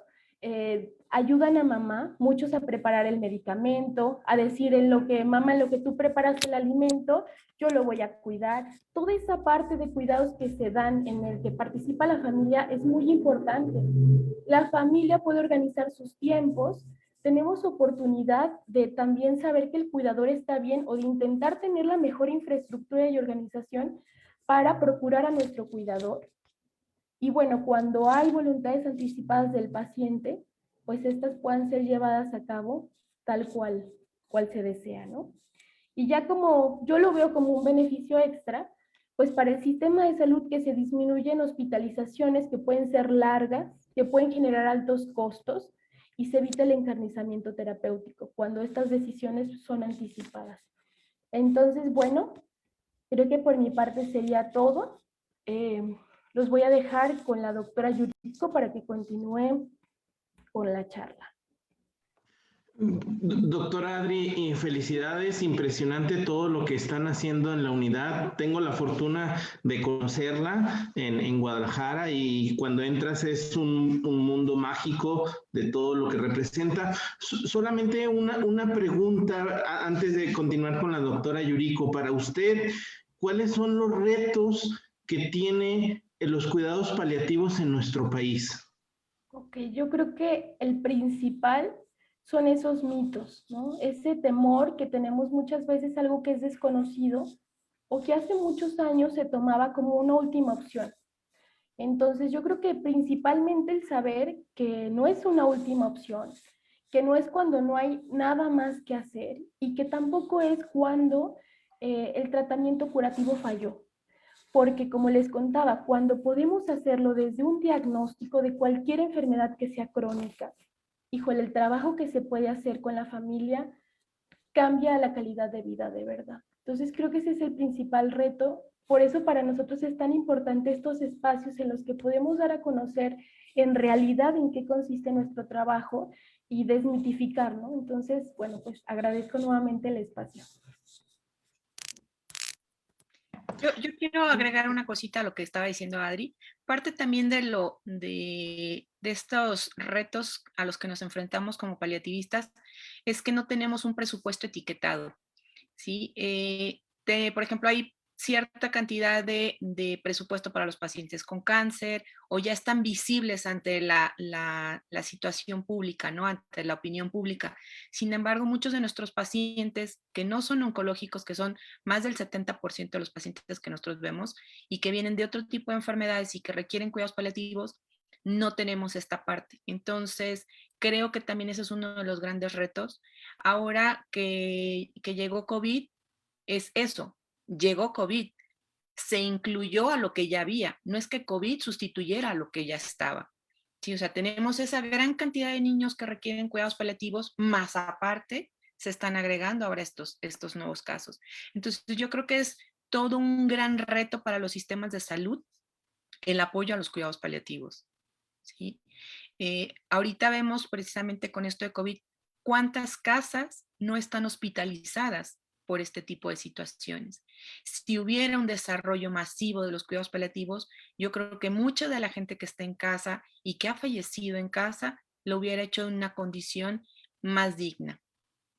ayudan a mamá, muchos a preparar el medicamento, a decir en lo que, mamá, en lo que tú preparas el alimento, yo lo voy a cuidar. Toda esa parte de cuidados que se dan en el que participa la familia es muy importante. La familia puede organizar sus tiempos, tenemos oportunidad de también saber que el cuidador está bien o de intentar tener la mejor infraestructura y organización para procurar a nuestro cuidador. Y bueno, cuando hay voluntades anticipadas del paciente, pues estas puedan ser llevadas a cabo tal cual se desea, ¿no? Y ya como yo lo veo como un beneficio extra, pues para el sistema de salud que se disminuyen hospitalizaciones que pueden ser largas, que pueden generar altos costos, y se evita el encarnizamiento terapéutico cuando estas decisiones son anticipadas. Entonces, bueno, creo que por mi parte sería todo. Los voy a dejar con la doctora Yuriko para que continúe con la charla. Doctora Adri, felicidades, impresionante todo lo que están haciendo en la unidad. Tengo la fortuna de conocerla en Guadalajara y cuando entras es un mundo mágico de todo lo que representa. Solamente una pregunta antes de continuar con la doctora Yuriko. Para usted, ¿cuáles son los retos que tiene los cuidados paliativos en nuestro país? Ok, yo creo que el principal son esos mitos, ¿no? Ese temor que tenemos muchas veces, algo que es desconocido o que hace muchos años se tomaba como una última opción. Entonces yo creo que principalmente el saber que no es una última opción, que no es cuando no hay nada más que hacer y que tampoco es cuando el tratamiento curativo falló. Porque como les contaba, cuando podemos hacerlo desde un diagnóstico de cualquier enfermedad que sea crónica, híjole, el trabajo que se puede hacer con la familia cambia la calidad de vida de verdad. Entonces creo que ese es el principal reto. Por eso para nosotros es tan importante estos espacios en los que podemos dar a conocer en realidad en qué consiste nuestro trabajo y desmitificar, ¿no? Entonces, bueno, pues agradezco nuevamente el espacio. Yo quiero agregar una cosita a lo que estaba diciendo Adri. Parte también de estos retos a los que nos enfrentamos como paliativistas es que no tenemos un presupuesto etiquetado, ¿sí? Por ejemplo, hay cierta cantidad de presupuesto para los pacientes con cáncer o ya están visibles ante la situación pública, ¿no? Ante la opinión pública. Sin embargo, muchos de nuestros pacientes que no son oncológicos, que son más del 70% de los pacientes que nosotros vemos y que vienen de otro tipo de enfermedades y que requieren cuidados paliativos, no tenemos esta parte. Entonces, creo que también ese es uno de los grandes retos. Ahora que llegó COVID, es eso, llegó COVID, se incluyó a lo que ya había, no es que COVID sustituyera a lo que ya estaba. Sí, o sea, tenemos esa gran cantidad de niños que requieren cuidados paliativos, más aparte se están agregando ahora estos nuevos casos. Entonces, yo creo que es todo un gran reto para los sistemas de salud el apoyo a los cuidados paliativos. ¿Sí? Ahorita vemos precisamente con esto de COVID cuántas casas no están hospitalizadas por este tipo de situaciones. Si hubiera un desarrollo masivo de los cuidados paliativos, yo creo que mucha de la gente que está en casa y que ha fallecido en casa lo hubiera hecho en una condición más digna,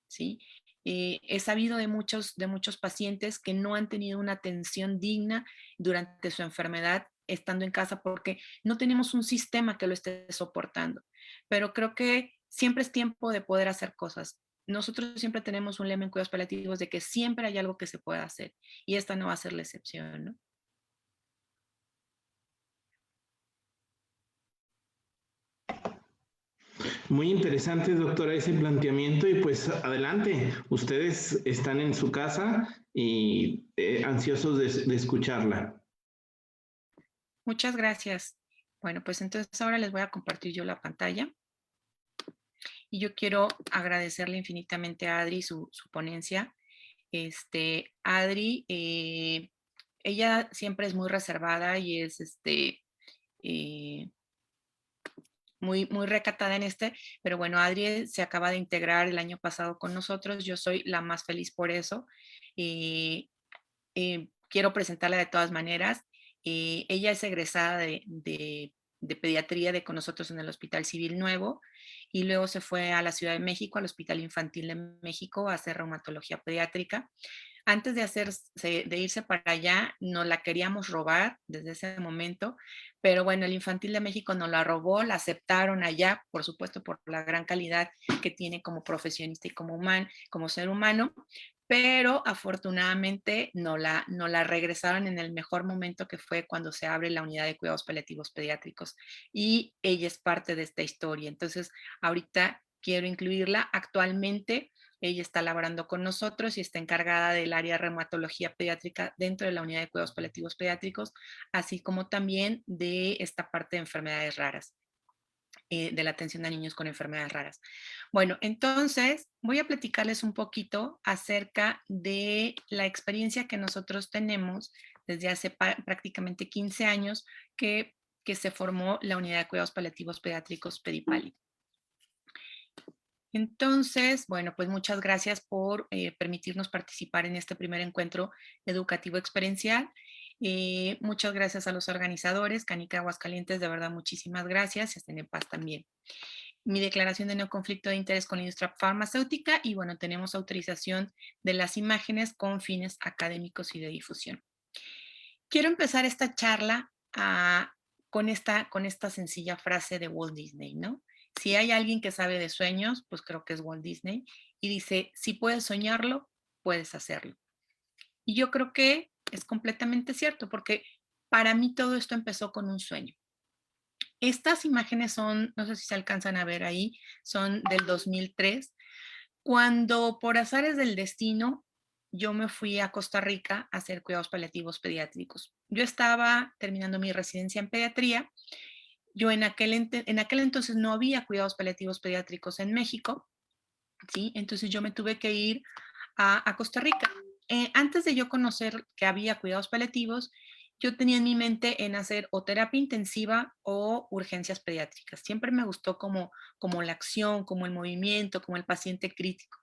¿sí? He sabido de muchos pacientes que no han tenido una atención digna durante su enfermedad estando en casa porque no tenemos un sistema que lo esté soportando. Pero creo que siempre es tiempo de poder hacer cosas. Nosotros siempre tenemos un lema en cuidados paliativos de que siempre hay algo que se pueda hacer y esta no va a ser la excepción, ¿no? Muy interesante, doctora, ese planteamiento y pues adelante, ustedes están en su casa y ansiosos de escucharla. Muchas gracias. Bueno, pues entonces ahora les voy a compartir yo la pantalla. Y yo quiero agradecerle infinitamente a Adri su ponencia. Adri, ella siempre es muy reservada y es eh, muy recatada en pero bueno, Adri se acaba de integrar el año pasado con nosotros, yo soy la más feliz por eso. Quiero presentarla de todas maneras. Ella es egresada de pediatría con nosotros en el Hospital Civil Nuevo y luego se fue a la Ciudad de México, al Hospital Infantil de México, a hacer reumatología pediátrica. Antes de irse para allá, nos la queríamos robar desde ese momento, pero bueno, el Infantil de México nos la robó, la aceptaron allá, por supuesto, por la gran calidad que tiene como profesionista y como ser humano, pero afortunadamente no la regresaron en el mejor momento, que fue cuando se abre la unidad de cuidados paliativos pediátricos y ella es parte de esta historia. Entonces, ahorita quiero incluirla. Actualmente ella está laborando con nosotros y está encargada del área de reumatología pediátrica dentro de la unidad de cuidados paliativos pediátricos, así como también de esta parte de enfermedades raras, de la atención a niños con enfermedades raras. Bueno, entonces voy a platicarles un poquito acerca de la experiencia que nosotros tenemos desde hace prácticamente 15 años que se formó la unidad de cuidados paliativos pediátricos Pedipali. Entonces, bueno, pues muchas gracias por permitirnos participar en este primer encuentro educativo experiencial. Muchas gracias a los organizadores, Canica Aguascalientes, de verdad muchísimas gracias, y a CENEPAS también. Mi declaración de no conflicto de interés con la industria farmacéutica y bueno, tenemos autorización de las imágenes con fines académicos y de difusión. Quiero empezar esta charla con esta sencilla frase de Walt Disney, ¿no? Si hay alguien que sabe de sueños, pues creo que es Walt Disney, y dice, si puedes soñarlo, puedes hacerlo. Y yo creo que es completamente cierto, porque para mí todo esto empezó con un sueño. Estas imágenes son, no sé si se alcanzan a ver ahí, son del 2003, cuando por azares del destino yo me fui a Costa Rica a hacer cuidados paliativos pediátricos. Yo estaba terminando mi residencia en pediatría. Yo en aquel entonces no había cuidados paliativos pediátricos en México, ¿sí? Entonces yo me tuve que ir a Costa Rica. Antes de yo conocer que había cuidados paliativos, yo tenía en mi mente en hacer o terapia intensiva o urgencias pediátricas. Siempre me gustó como la acción, como el movimiento, como el paciente crítico.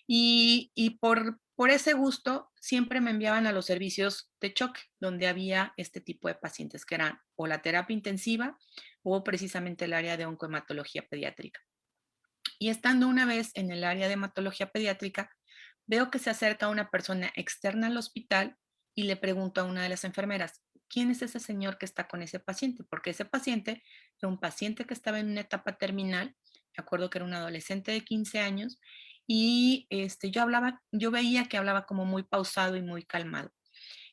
Y por ese gusto siempre me enviaban a los servicios de choque, donde había este tipo de pacientes que eran o la terapia intensiva o precisamente el área de oncohematología pediátrica. Y estando una vez en el área de hematología pediátrica, veo que se acerca una persona externa al hospital y le pregunto a una de las enfermeras, ¿quién es ese señor que está con ese paciente? Porque ese paciente era un paciente que estaba en una etapa terminal, me acuerdo que era un adolescente de 15 años, y yo veía que hablaba como muy pausado y muy calmado.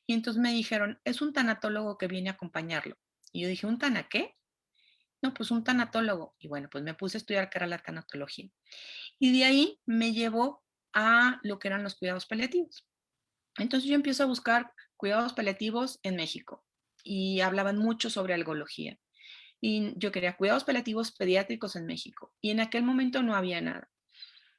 Y entonces me dijeron, es un tanatólogo que viene a acompañarlo. Y yo dije, ¿un tana qué? No, pues un tanatólogo. Y bueno, pues me puse a estudiar qué era la tanatología. Y de ahí me llevó a lo que eran los cuidados paliativos. Entonces yo empiezo a buscar cuidados paliativos en México y hablaban mucho sobre algología. Y yo quería cuidados paliativos pediátricos en México. Y en aquel momento no había nada.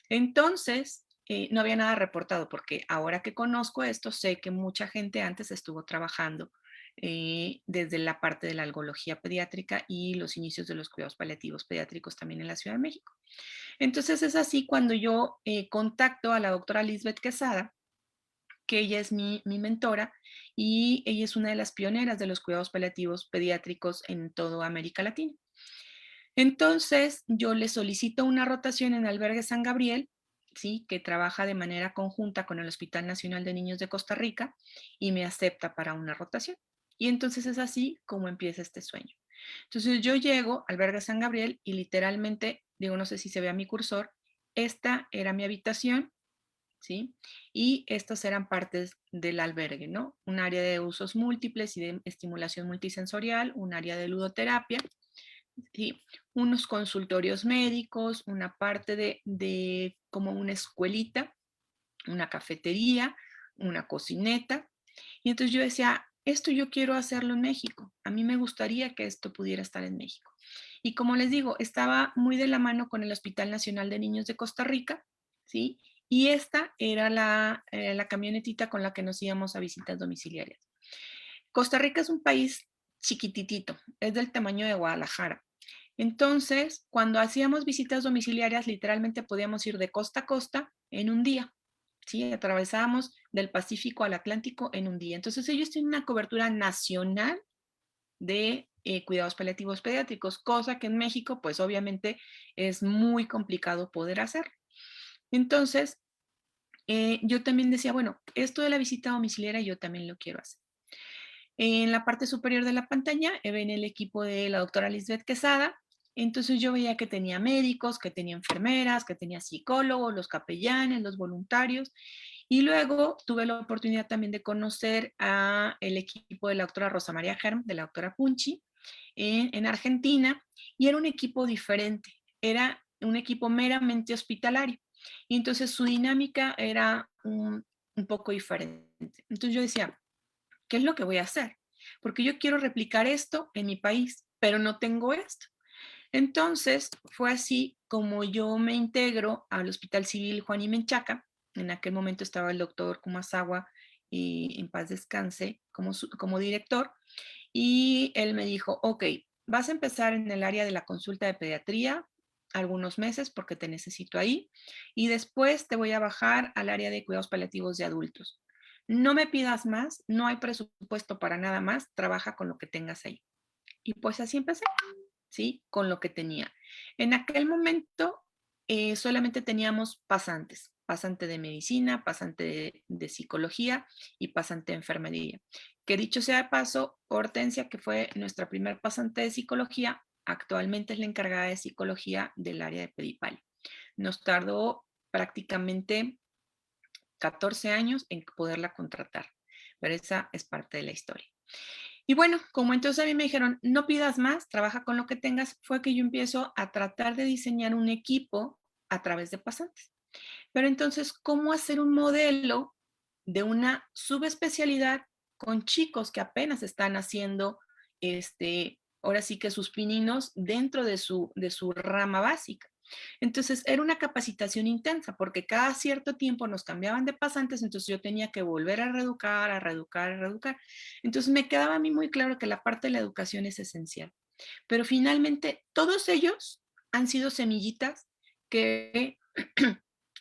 Entonces, no había nada reportado porque ahora que conozco esto, sé que mucha gente antes estuvo trabajando desde la parte de la algología pediátrica y los inicios de los cuidados paliativos pediátricos también en la Ciudad de México. Entonces es así cuando yo contacto a la doctora Lisbeth Quesada, que ella es mi mentora y ella es una de las pioneras de los cuidados paliativos pediátricos en toda América Latina. Entonces yo le solicito una rotación en Albergue San Gabriel, ¿sí? Que trabaja de manera conjunta con el Hospital Nacional de Niños de Costa Rica y me acepta para una rotación. Y entonces es así como empieza este sueño. Entonces yo llego al Albergue San Gabriel y literalmente, digo, no sé si se ve a mi cursor, esta era mi habitación, ¿sí? Y estas eran partes del albergue, ¿no? Un área de usos múltiples y de estimulación multisensorial, un área de ludoterapia, ¿sí? Unos consultorios médicos, una parte de como una escuelita, una cafetería, una cocineta. Y entonces yo decía, esto yo quiero hacerlo en México. A mí me gustaría que esto pudiera estar en México. Y como les digo, estaba muy de la mano con el Hospital Nacional de Niños de Costa Rica, ¿sí? Y esta era la camionetita con la que nos íbamos a visitas domiciliarias. Costa Rica es un país chiquititito, es del tamaño de Guadalajara. Entonces, cuando hacíamos visitas domiciliarias, literalmente podíamos ir de costa a costa en un día. ¿Sí? Atravesábamos del Pacífico al Atlántico en un día. Entonces, ellos tienen una cobertura nacional de cuidados paliativos pediátricos, cosa que en México, pues obviamente es muy complicado poder hacer. Entonces, yo también decía, bueno, esto de la visita domiciliaria yo también lo quiero hacer. En la parte superior de la pantalla ven el equipo de la doctora Lisbeth Quesada. Entonces yo veía que tenía médicos, que tenía enfermeras, que tenía psicólogos, los capellanes, los voluntarios. Y luego tuve la oportunidad también de conocer a el equipo de la doctora Rosa María Germ, de la doctora Punchi, en Argentina. Y era un equipo diferente. Era un equipo meramente hospitalario. Y entonces su dinámica era un poco diferente. Entonces yo decía, ¿qué es lo que voy a hacer? Porque yo quiero replicar esto en mi país, pero no tengo esto. Entonces, fue así como yo me integro al Hospital Civil Juan y Menchaca. En aquel momento estaba el doctor Kumasawa, y en paz descanse, como director. Y él me dijo, ok, vas a empezar en el área de la consulta de pediatría, algunos meses porque te necesito ahí y después te voy a bajar al área de cuidados paliativos de adultos. No me pidas más, no hay presupuesto para nada más, trabaja con lo que tengas ahí. Y pues así empecé, ¿sí? Con lo que tenía. En aquel momento solamente teníamos pasantes, pasante de medicina, pasante de psicología y pasante de enfermería. Que dicho sea de paso, Hortensia, que fue nuestra primer pasante de psicología, actualmente es la encargada de psicología del área de Pedipal. Nos tardó prácticamente 14 años en poderla contratar, pero esa es parte de la historia. Y bueno, como entonces a mí me dijeron, no pidas más, trabaja con lo que tengas, fue que yo empiezo a tratar de diseñar un equipo a través de pasantes. Pero entonces, ¿cómo hacer un modelo de una subespecialidad con chicos que apenas están haciendo, ahora sí que sus pininos dentro de su rama básica? Entonces, era una capacitación intensa porque cada cierto tiempo nos cambiaban de pasantes, entonces yo tenía que volver a reeducar, a reeducar, a reeducar. Entonces, me quedaba a mí muy claro que la parte de la educación es esencial. Pero finalmente, todos ellos han sido semillitas que,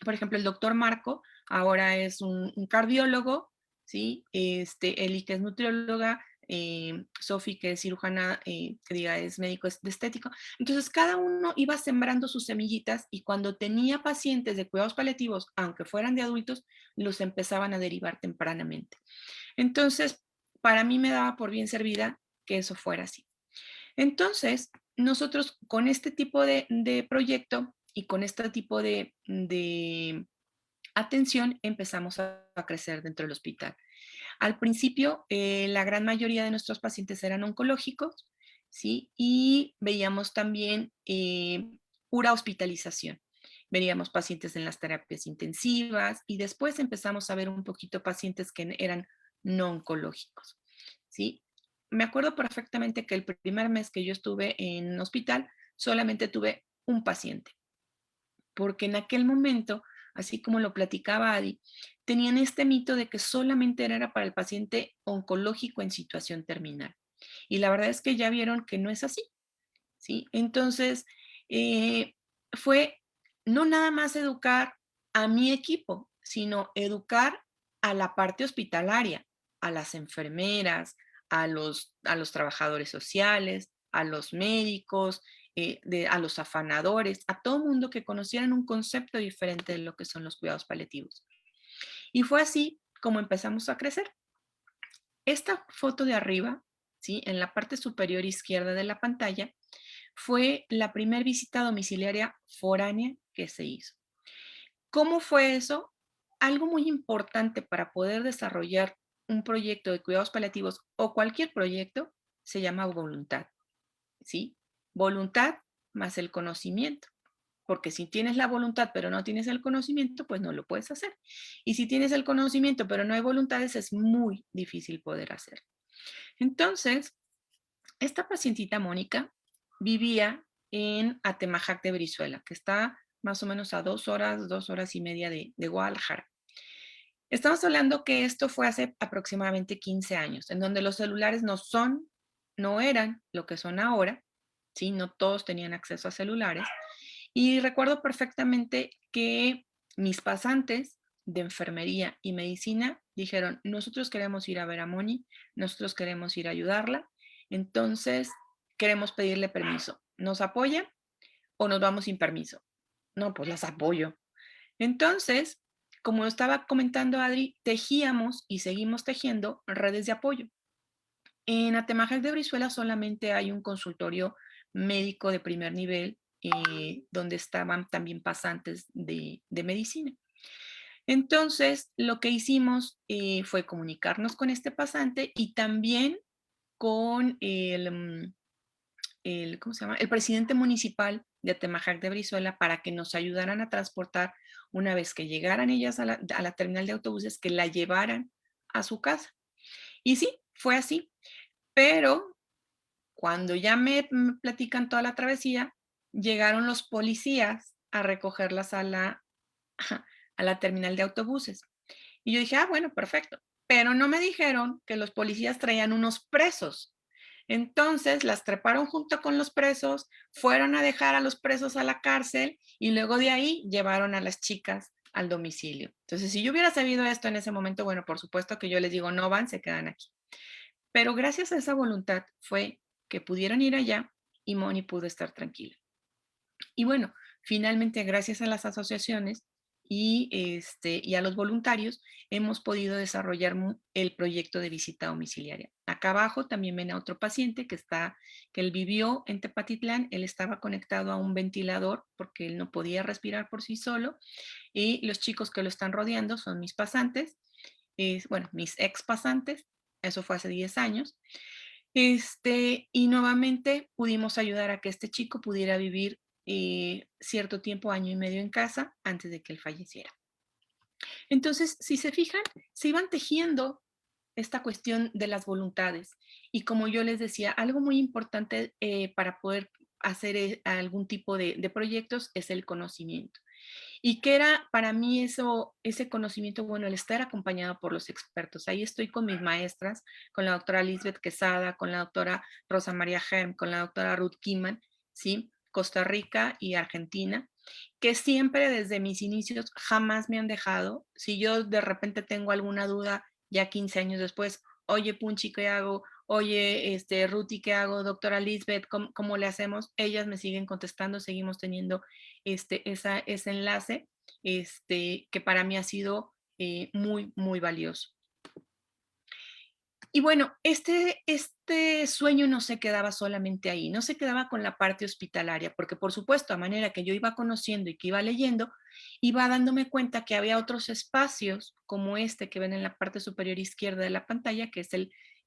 por ejemplo, el doctor Marco ahora es un cardiólogo, ¿sí? Eli, que es nutrióloga, Sofi, que es cirujana, que diga, es médico de estético. Entonces, cada uno iba sembrando sus semillitas y cuando tenía pacientes de cuidados paliativos, aunque fueran de adultos, los empezaban a derivar tempranamente. Entonces, para mí me daba por bien servida que eso fuera así. Entonces, nosotros con este tipo de proyecto y con este tipo de atención empezamos a crecer dentro del hospital. Al principio, la gran mayoría de nuestros pacientes eran oncológicos, ¿sí? Y veíamos también pura hospitalización. Veíamos pacientes en las terapias intensivas y después empezamos a ver un poquito pacientes que eran no oncológicos, ¿sí? Me acuerdo perfectamente que el primer mes que yo estuve en hospital, solamente tuve un paciente, porque en aquel momento, así como lo platicaba Adi, tenían este mito de que solamente era para el paciente oncológico en situación terminal. Y la verdad es que ya vieron que no es así, ¿sí? Entonces, eh, fue no nada más educar a mi equipo, sino educar a la parte hospitalaria, a las enfermeras, a los trabajadores sociales, a los médicos, a los afanadores, a todo mundo que conocieran un concepto diferente de lo que son los cuidados paliativos. Y fue así como empezamos a crecer. Esta foto de arriba, ¿sí? En la parte superior izquierda de la pantalla, fue la primera visita domiciliaria foránea que se hizo. ¿Cómo fue eso? Algo muy importante para poder desarrollar un proyecto de cuidados paliativos o cualquier proyecto se llama voluntad, ¿sí? Voluntad más el conocimiento. Porque si tienes la voluntad pero no tienes el conocimiento, pues no lo puedes hacer. Y si tienes el conocimiento pero no hay voluntades, es muy difícil poder hacer. Entonces, esta pacientita Mónica vivía en Atemajac de Brizuela, que está más o menos a 2 horas y media de Guadalajara. Estamos hablando que esto fue hace aproximadamente 15 años, en donde los celulares no eran lo que son ahora, ¿sí? No todos tenían acceso a celulares. Y recuerdo perfectamente que mis pasantes de enfermería y medicina dijeron, nosotros queremos ir a ver a Moni, nosotros queremos ir a ayudarla, entonces queremos pedirle permiso. ¿Nos apoya o nos vamos sin permiso? No, pues las apoyo. Entonces, como estaba comentando Adri, tejíamos y seguimos tejiendo redes de apoyo. En Atemajac de Brizuela solamente hay un consultorio médico de primer nivel donde estaban también pasantes de medicina. Entonces, lo que hicimos fue comunicarnos con este pasante y también con ¿cómo se llama? El presidente municipal de Atemajac de Brizuela para que nos ayudaran a transportar una vez que llegaran ellas a la terminal de autobuses, que la llevaran a su casa. Y sí, fue así. Pero cuando ya me platican toda la travesía, llegaron los policías a recogerlas a la terminal de autobuses. Y yo dije, ah, bueno, perfecto. Pero no me dijeron que los policías traían unos presos. Entonces las treparon junto con los presos, fueron a dejar a los presos a la cárcel y luego de ahí llevaron a las chicas al domicilio. Entonces, si yo hubiera sabido esto en ese momento, bueno, por supuesto que yo les digo, no van, se quedan aquí. Pero gracias a esa voluntad fue que pudieron ir allá y Moni pudo estar tranquila. Y bueno, finalmente, gracias a las asociaciones y a los voluntarios, hemos podido desarrollar el proyecto de visita domiciliaria. Acá abajo también ven a otro paciente que él vivió en Tepatitlán, él estaba conectado a un ventilador porque él no podía respirar por sí solo, y los chicos que lo están rodeando son mis pasantes, bueno, mis ex pasantes, eso fue hace 10 años, y nuevamente pudimos ayudar a que este chico pudiera vivir cierto tiempo, año y medio en casa, antes de que él falleciera. Entonces, si se fijan, se iban tejiendo esta cuestión de las voluntades. Y como yo les decía, algo muy importante para poder hacer algún tipo de proyectos es el conocimiento. ¿Y qué era para mí ese conocimiento? Bueno, el estar acompañado por los expertos. Ahí estoy con mis maestras, con la doctora Lisbeth Quesada, con la doctora Rosa María Germ, con la doctora Ruth Kiman, ¿sí? Costa Rica y Argentina, que siempre desde mis inicios jamás me han dejado. Si yo de repente tengo alguna duda, ya 15 años después, oye, Punchi, ¿qué hago? Oye, Ruti, ¿qué hago? Doctora Lisbeth, ¿cómo le hacemos? Ellas me siguen contestando, seguimos teniendo ese enlace, que para mí ha sido muy, muy valioso. Y bueno, este sueño no se quedaba solamente ahí, no se quedaba con la parte hospitalaria, porque por supuesto, a manera que yo iba conociendo y que iba leyendo, iba dándome cuenta que había otros espacios como este que ven en la parte superior izquierda de la pantalla, que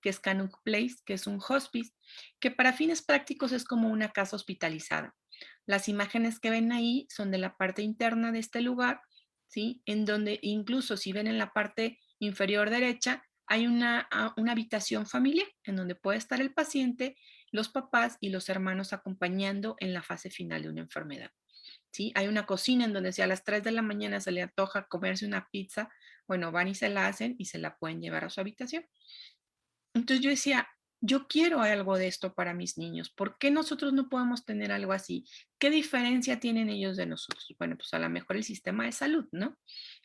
es Canuck Place, que es un hospice, que para fines prácticos es como una casa hospitalizada. Las imágenes que ven ahí son de la parte interna de este lugar, ¿sí? En donde incluso si ven en la parte inferior derecha, hay una habitación familiar en donde puede estar el paciente, los papás y los hermanos acompañando en la fase final de una enfermedad. ¿Sí? Hay una cocina en donde si a las 3 de la mañana se le antoja comerse una pizza, bueno, van y se la hacen y se la pueden llevar a su habitación. Entonces yo decía, yo quiero algo de esto para mis niños. ¿Por qué nosotros no podemos tener algo así? ¿Qué diferencia tienen ellos de nosotros? Bueno, pues a lo mejor el sistema de salud, ¿no?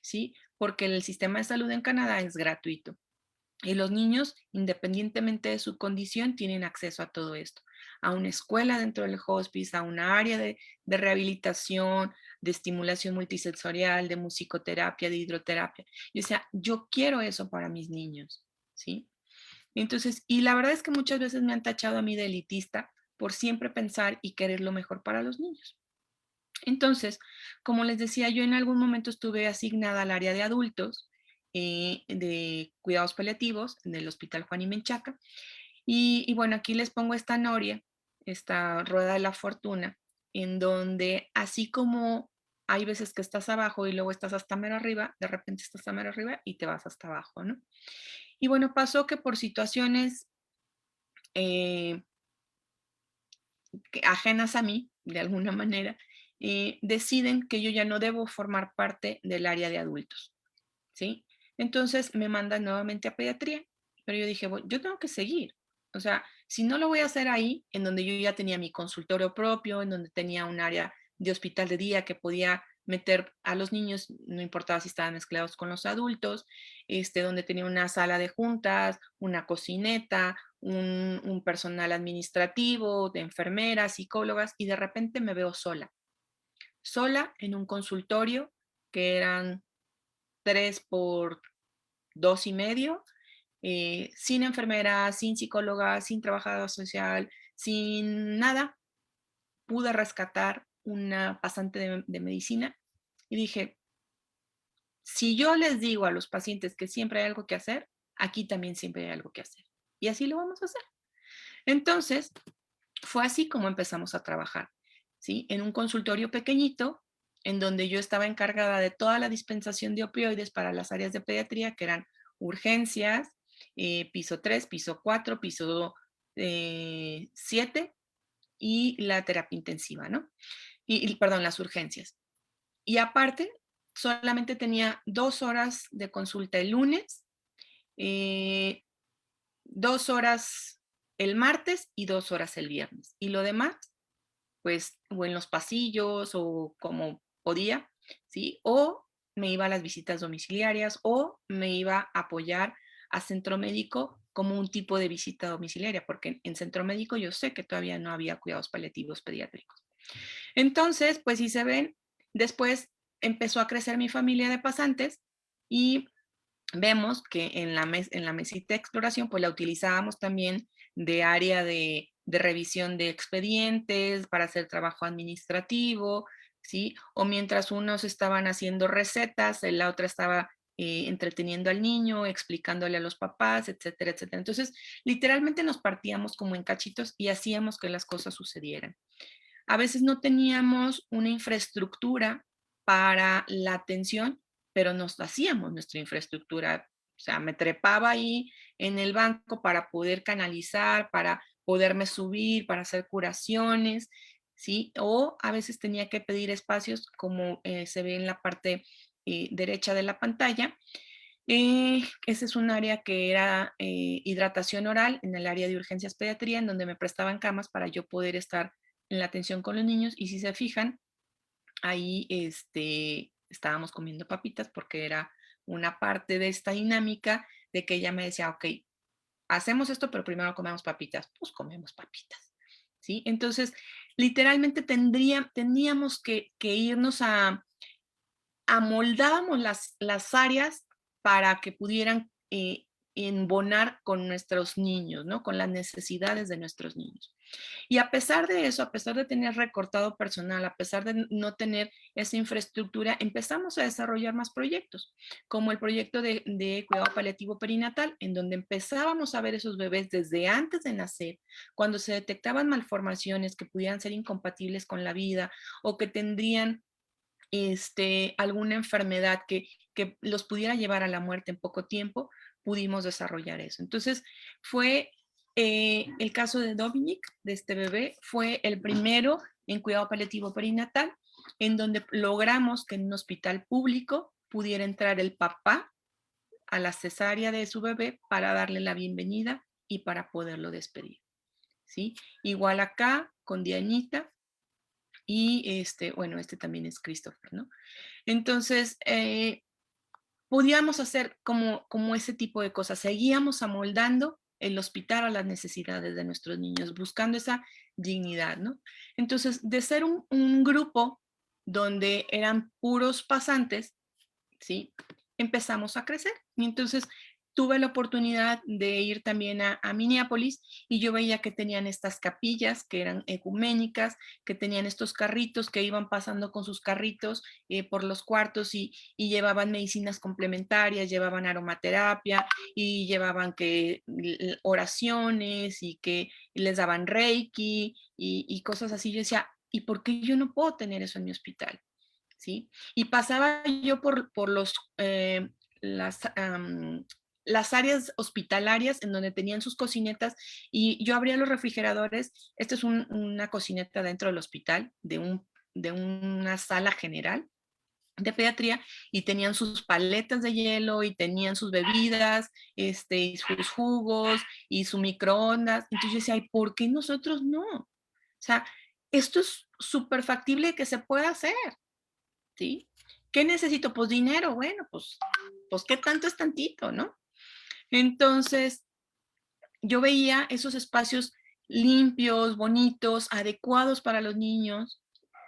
Sí, porque el sistema de salud en Canadá es gratuito. Y los niños, independientemente de su condición, tienen acceso a todo esto, a una escuela dentro del hospice, a una área de rehabilitación, de estimulación multisensorial, de musicoterapia, de hidroterapia. Y o sea, yo quiero eso para mis niños, ¿sí? Entonces, y la verdad es que muchas veces me han tachado a mí de elitista por siempre pensar y querer lo mejor para los niños. Entonces, como les decía, yo en algún momento estuve asignada al área de adultos de cuidados paliativos del Hospital Juan y Menchaca. Y bueno, aquí les pongo esta noria, esta rueda de la fortuna, en donde así como hay veces que estás abajo y luego estás hasta mero arriba, de repente estás hasta mero arriba y te vas hasta abajo, ¿no? Y bueno, pasó que por situaciones eh, ajenas a mí, de alguna manera, deciden que yo ya no debo formar parte del área de adultos, ¿sí? Entonces me mandan nuevamente a pediatría, pero yo dije, bueno, yo tengo que seguir. O sea, si no lo voy a hacer ahí, en donde yo ya tenía mi consultorio propio, en donde tenía un área de hospital de día que podía meter a los niños, no importaba si estaban mezclados con los adultos, donde tenía una sala de juntas, una cocineta, un personal administrativo, de enfermeras, psicólogas, y de repente me veo sola en un consultorio que eran 3 por 2,5, sin enfermera, sin psicóloga, sin trabajadora social, sin nada. Pude rescatar una pasante de medicina y dije, si yo les digo a los pacientes que siempre hay algo que hacer, aquí también siempre hay algo que hacer. Y así lo vamos a hacer. Entonces, fue así como empezamos a trabajar, ¿sí? En un consultorio pequeñito, en donde yo estaba encargada de toda la dispensación de opioides para las áreas de pediatría, que eran urgencias, piso 3, piso 4, piso 7 y la terapia intensiva, ¿no? Perdón, las urgencias. Y aparte, solamente tenía 2 horas de consulta el lunes, 2 horas el martes y 2 horas el viernes. Y lo demás, pues, o en los pasillos o como podía, ¿sí? O me iba a las visitas domiciliarias o me iba a apoyar a centro médico como un tipo de visita domiciliaria, porque en centro médico yo sé que todavía no había cuidados paliativos pediátricos. Entonces, pues si se ven, después empezó a crecer mi familia de pasantes y vemos que en la mesita de exploración, pues la utilizábamos también de área de revisión de expedientes, para hacer trabajo administrativo, ¿sí? O mientras unos estaban haciendo recetas, la otra estaba entreteniendo al niño, explicándole a los papás, etcétera, etcétera. Entonces, literalmente nos partíamos como en cachitos y hacíamos que las cosas sucedieran. A veces no teníamos una infraestructura para la atención, pero nos hacíamos nuestra infraestructura. O sea, me trepaba ahí en el banco para poder canalizar, para poderme subir, para hacer curaciones, ¿sí? O a veces tenía que pedir espacios como se ve en la parte derecha de la pantalla. Ese es un área que era hidratación oral en el área de urgencias pediatría, en donde me prestaban camas para yo poder estar en la atención con los niños. Y si se fijan, ahí estábamos comiendo papitas porque era una parte de esta dinámica de que ella me decía, ok, hacemos esto, pero primero comemos papitas. Pues comemos papitas, ¿sí? Entonces, literalmente teníamos que irnos amoldábamos las áreas para que pudieran embonar con nuestros niños, ¿no? Con las necesidades de nuestros niños. Y a pesar de eso, a pesar de tener recortado personal, a pesar de no tener esa infraestructura, empezamos a desarrollar más proyectos, como el proyecto de cuidado paliativo perinatal, en donde empezábamos a ver esos bebés desde antes de nacer, cuando se detectaban malformaciones que pudieran ser incompatibles con la vida o que tendrían alguna enfermedad que los pudiera llevar a la muerte en poco tiempo, pudimos desarrollar eso. Entonces, fue el caso de Dominic, de este bebé, fue el primero en cuidado paliativo perinatal, en donde logramos que en un hospital público pudiera entrar el papá a la cesárea de su bebé para darle la bienvenida y para poderlo despedir, ¿sí? Igual acá con Dianita y bueno, también es Christopher, ¿no? Entonces, podíamos hacer como ese tipo de cosas. Seguíamos amoldando el hospital a las necesidades de nuestros niños, buscando esa dignidad, ¿no? Entonces, de ser un grupo donde eran puros pasantes, ¿sí? Empezamos a crecer. Y entonces tuve la oportunidad de ir también a Minneapolis y yo veía que tenían estas capillas que eran ecuménicas, que tenían estos carritos que iban pasando con sus carritos por los cuartos y llevaban medicinas complementarias, llevaban aromaterapia y llevaban oraciones y que les daban reiki y cosas así. Yo decía, ¿y por qué yo no puedo tener eso en mi hospital? ¿Sí? Y pasaba yo por las áreas hospitalarias en donde tenían sus cocinetas y yo abría los refrigeradores. Esta es una cocineta dentro del hospital, de una sala general de pediatría, y tenían sus paletas de hielo y tenían sus bebidas, y sus jugos y su microondas. Entonces yo decía, ¿y por qué nosotros no? O sea, esto es súper factible que se pueda hacer. ¿Sí? ¿Qué necesito? Pues dinero. Bueno, pues ¿qué tanto es tantito, no? Entonces, yo veía esos espacios limpios, bonitos, adecuados para los niños,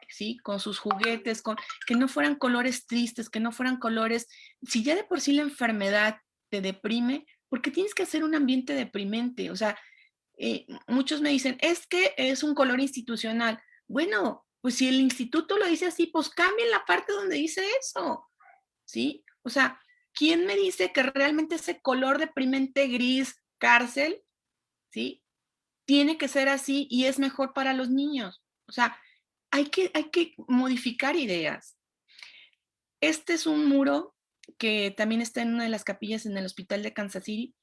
¿sí? Con sus juguetes, que no fueran colores tristes, que no fueran colores, si ya de por sí la enfermedad te deprime, ¿por qué tienes que hacer un ambiente deprimente? O sea, muchos me dicen, es que es un color institucional. Bueno, pues si el instituto lo dice así, pues cambien la parte donde dice eso, ¿sí? O sea, ¿quién me dice que realmente ese color deprimente gris, cárcel, ¿sí? Tiene que ser así y es mejor para los niños. O sea, hay que modificar ideas. Este es un muro que también está en una de las capillas en el hospital de Kansas City,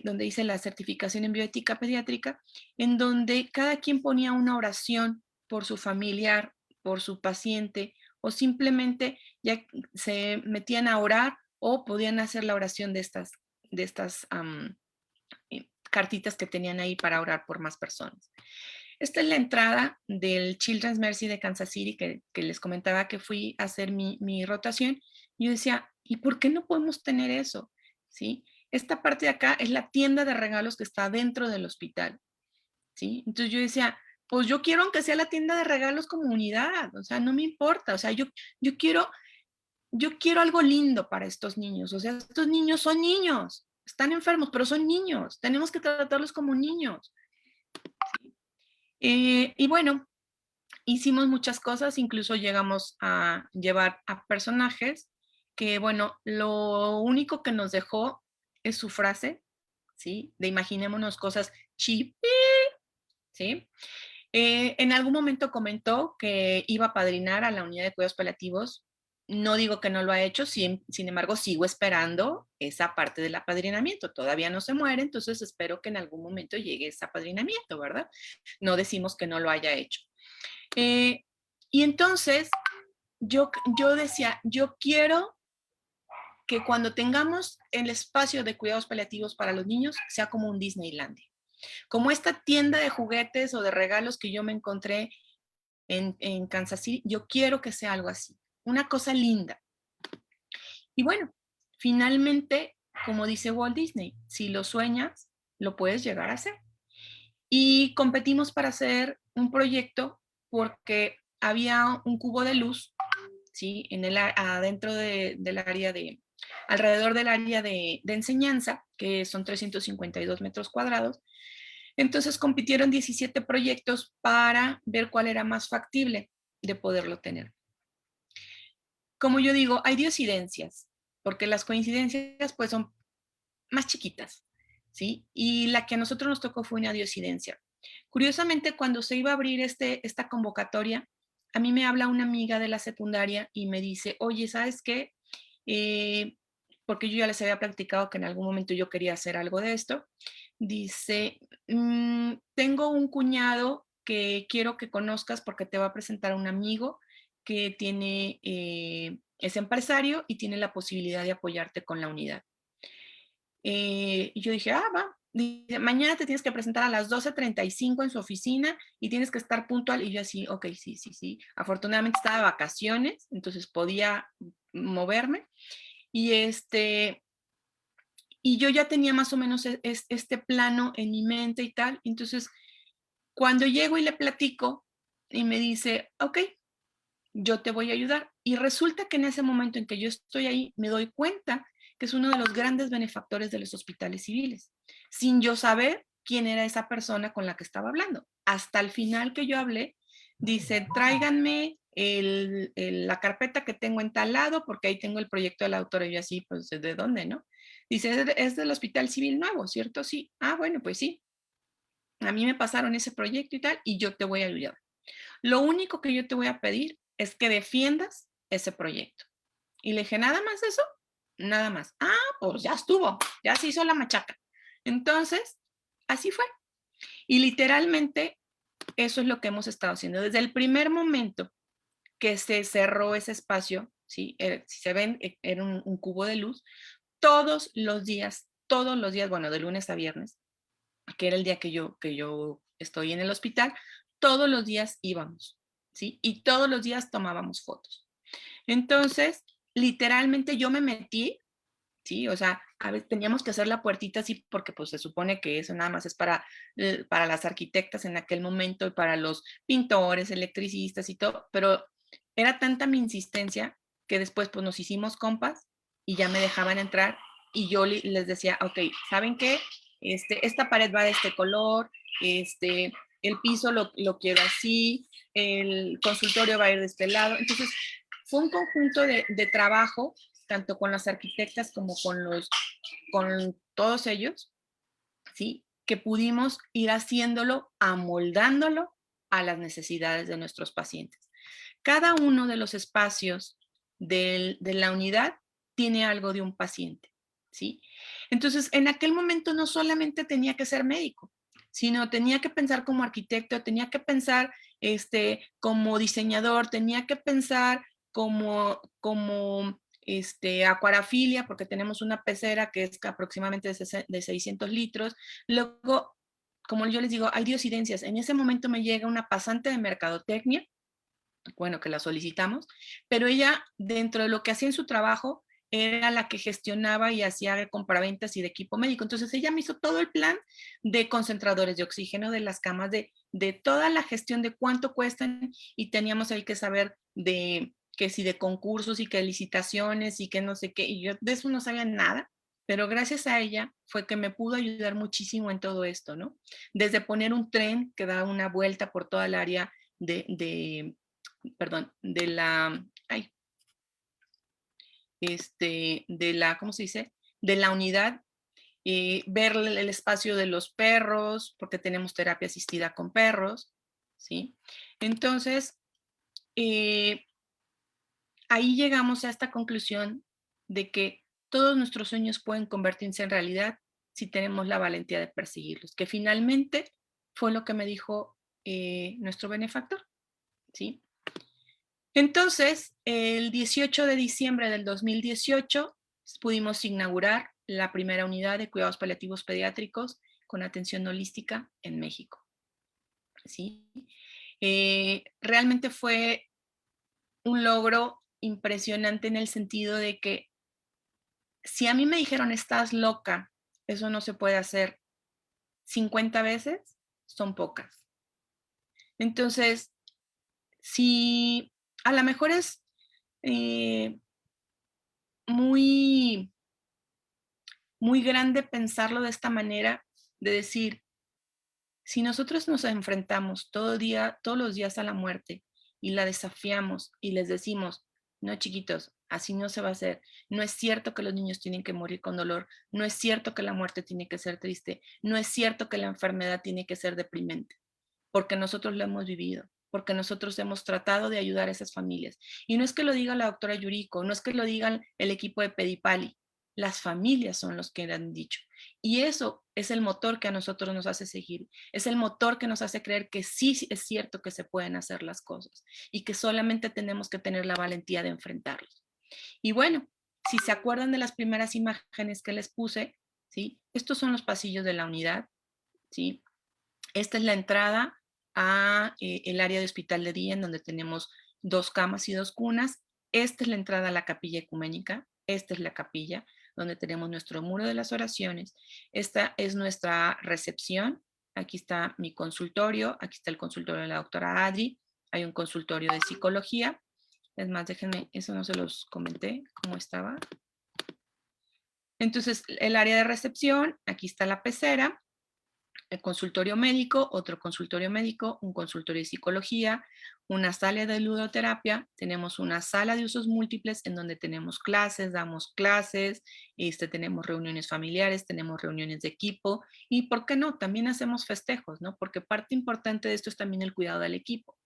donde dice la certificación en bioética pediátrica, en donde cada quien ponía una oración por su familiar, por su paciente, o simplemente ya se metían a orar o podían hacer la oración de estas cartitas que tenían ahí para orar por más personas. Esta es la entrada del Children's Mercy de Kansas City, que les comentaba que fui a hacer mi rotación. Yo decía, ¿y por qué no podemos tener eso? ¿Sí? Esta parte de acá es la tienda de regalos que está dentro del hospital. ¿Sí? Entonces yo decía, pues yo quiero aunque sea la tienda de regalos como unidad, o sea, no me importa, o sea, yo quiero algo lindo para estos niños, o sea, estos niños son niños, están enfermos, pero son niños, tenemos que tratarlos como niños. Y bueno, hicimos muchas cosas, incluso llegamos a llevar a personajes que, bueno, lo único que nos dejó es su frase, ¿sí? De imaginémonos cosas cheap, ¿sí? En algún momento comentó que iba a padrinar a la unidad de cuidados paliativos. No digo que no lo ha hecho, sin embargo, sigo esperando esa parte del apadrinamiento. Todavía no se muere, entonces espero que en algún momento llegue ese apadrinamiento, ¿verdad? No decimos que no lo haya hecho. Y entonces, yo decía, yo quiero que cuando tengamos el espacio de cuidados paliativos para los niños, sea como un Disneylandia. Como esta tienda de juguetes o de regalos que yo me encontré en Kansas City, yo quiero que sea algo así, una cosa linda. Y bueno, finalmente, como dice Walt Disney, si lo sueñas, lo puedes llegar a hacer. Y competimos para hacer un proyecto porque había un cubo de luz, ¿sí? Adentro del área alrededor del área de enseñanza, que son 352 metros cuadrados. Entonces compitieron 17 proyectos para ver cuál era más factible de poderlo tener. Como yo digo, hay diosidencias, porque las coincidencias pues son más chiquitas, ¿sí? Y la que a nosotros nos tocó fue una diosidencia. Curiosamente, cuando se iba a abrir esta convocatoria, a mí me habla una amiga de la secundaria y me dice, oye, ¿sabes qué? Porque yo ya les había practicado que en algún momento yo quería hacer algo de esto. Dice, tengo un cuñado que quiero que conozcas porque te va a presentar a un amigo que es empresario y tiene la posibilidad de apoyarte con la unidad. Y yo dije, va. Dice, mañana te tienes que presentar a las 12:35 en su oficina y tienes que estar puntual. Y yo así, ok, sí. Afortunadamente estaba de vacaciones, entonces podía moverme. Y yo ya tenía más o menos este plano en mi mente y tal. Entonces, cuando llego y le platico y me dice, ok, yo te voy a ayudar. Y resulta que en ese momento en que yo estoy ahí, me doy cuenta que es uno de los grandes benefactores de los hospitales civiles, sin yo saber quién era esa persona con la que estaba hablando. Hasta el final que yo hablé, dice, tráiganme la carpeta que tengo en tal lado, porque ahí tengo el proyecto de la autora. Y yo así, pues, ¿de dónde, no? Dice, es del Hospital Civil Nuevo, ¿cierto? Sí. Ah, bueno, pues sí. A mí me pasaron ese proyecto y tal, y yo te voy a ayudar. Lo único que yo te voy a pedir es que defiendas ese proyecto. Y le dije, ¿nada más eso? Nada más. Ah, pues ya estuvo, ya se hizo la machaca. Entonces, así fue. Y literalmente eso es lo que hemos estado haciendo. Desde el primer momento que se cerró ese espacio, ¿sí? Si se ven, era un cubo de luz, todos los días, bueno, de lunes a viernes, que era el día que yo estoy en el hospital, todos los días íbamos, ¿sí? Y todos los días tomábamos fotos. Entonces, literalmente yo me metí, ¿sí? O sea, a veces teníamos que hacer la puertita así porque pues se supone que eso nada más es para las arquitectas en aquel momento y para los pintores, electricistas y todo, pero era tanta mi insistencia que después pues nos hicimos compas y ya me dejaban entrar y yo les decía, ok, ¿saben qué? Esta pared va de este color, el piso lo quiero así, el consultorio va a ir de este lado. Entonces, fue un conjunto de trabajo, tanto con las arquitectas como con todos ellos, ¿sí? Que pudimos ir haciéndolo, amoldándolo a las necesidades de nuestros pacientes. Cada uno de los espacios de la unidad tiene algo de un paciente, ¿sí? Entonces, en aquel momento no solamente tenía que ser médico, sino tenía que pensar como arquitecto, tenía que pensar como diseñador, tenía que pensar como acuarafilia, porque tenemos una pecera que es aproximadamente de 600 litros. Luego, como yo les digo, hay diosidencias. En ese momento me llega una pasante de mercadotecnia, bueno, que la solicitamos, pero ella, dentro de lo que hacía en su trabajo, era la que gestionaba y hacía compraventas y de equipo médico. Entonces ella me hizo todo el plan de concentradores de oxígeno, de las camas, de toda la gestión de cuánto cuestan, y teníamos ahí que saber de que si de concursos y que licitaciones y que no sé qué, y yo de eso no sabía nada, pero gracias a ella fue que me pudo ayudar muchísimo en todo esto, ¿no? Desde poner un tren que da una vuelta por toda el área perdón, ¿cómo se dice? De la unidad, ver el espacio de los perros, porque tenemos terapia asistida con perros, ¿sí? Entonces, ahí llegamos a esta conclusión de que todos nuestros sueños pueden convertirse en realidad si tenemos la valentía de perseguirlos, que finalmente fue lo que me dijo nuestro benefactor, ¿sí? Entonces, el 18 de diciembre del 2018 pudimos inaugurar la primera unidad de cuidados paliativos pediátricos con atención holística en México, ¿sí? Realmente fue un logro impresionante en el sentido de que si a mí me dijeron, estás loca, eso no se puede hacer 50 veces, son pocas. Entonces, si a lo mejor es muy, muy grande pensarlo de esta manera, de decir, si nosotros nos enfrentamos todos los días a la muerte y la desafiamos y les decimos, no chiquitos, así no se va a hacer, no es cierto que los niños tienen que morir con dolor, no es cierto que la muerte tiene que ser triste, no es cierto que la enfermedad tiene que ser deprimente, porque nosotros lo hemos vivido, porque nosotros hemos tratado de ayudar a esas familias. Y no es que lo diga la doctora Yuriko, no es que lo digan el equipo de Pedipali, las familias son los que le han dicho. Y eso es el motor que a nosotros nos hace seguir, es el motor que nos hace creer que sí es cierto que se pueden hacer las cosas y que solamente tenemos que tener la valentía de enfrentarlos. Y bueno, si se acuerdan de las primeras imágenes que les puse, ¿sí? Estos son los pasillos de la unidad, ¿sí? Esta es la entrada a el área de hospital de día, en donde tenemos 2 camas y 2 cunas. Esta es la entrada a la capilla ecuménica. Esta es la capilla donde tenemos nuestro muro de las oraciones. Esta es nuestra recepción. Aquí está mi consultorio. Aquí está el consultorio de la doctora Adri. Hay un consultorio de psicología. Es más, déjenme, eso no se los comenté, cómo estaba. Entonces, el área de recepción, aquí está la pecera. El consultorio médico, otro consultorio médico, un consultorio de psicología, una sala de ludoterapia, tenemos una sala de usos múltiples en donde tenemos clases, damos clases, tenemos reuniones familiares, tenemos reuniones de equipo y, ¿por qué no? También hacemos festejos, ¿no? Porque parte importante de esto es también el cuidado del equipo.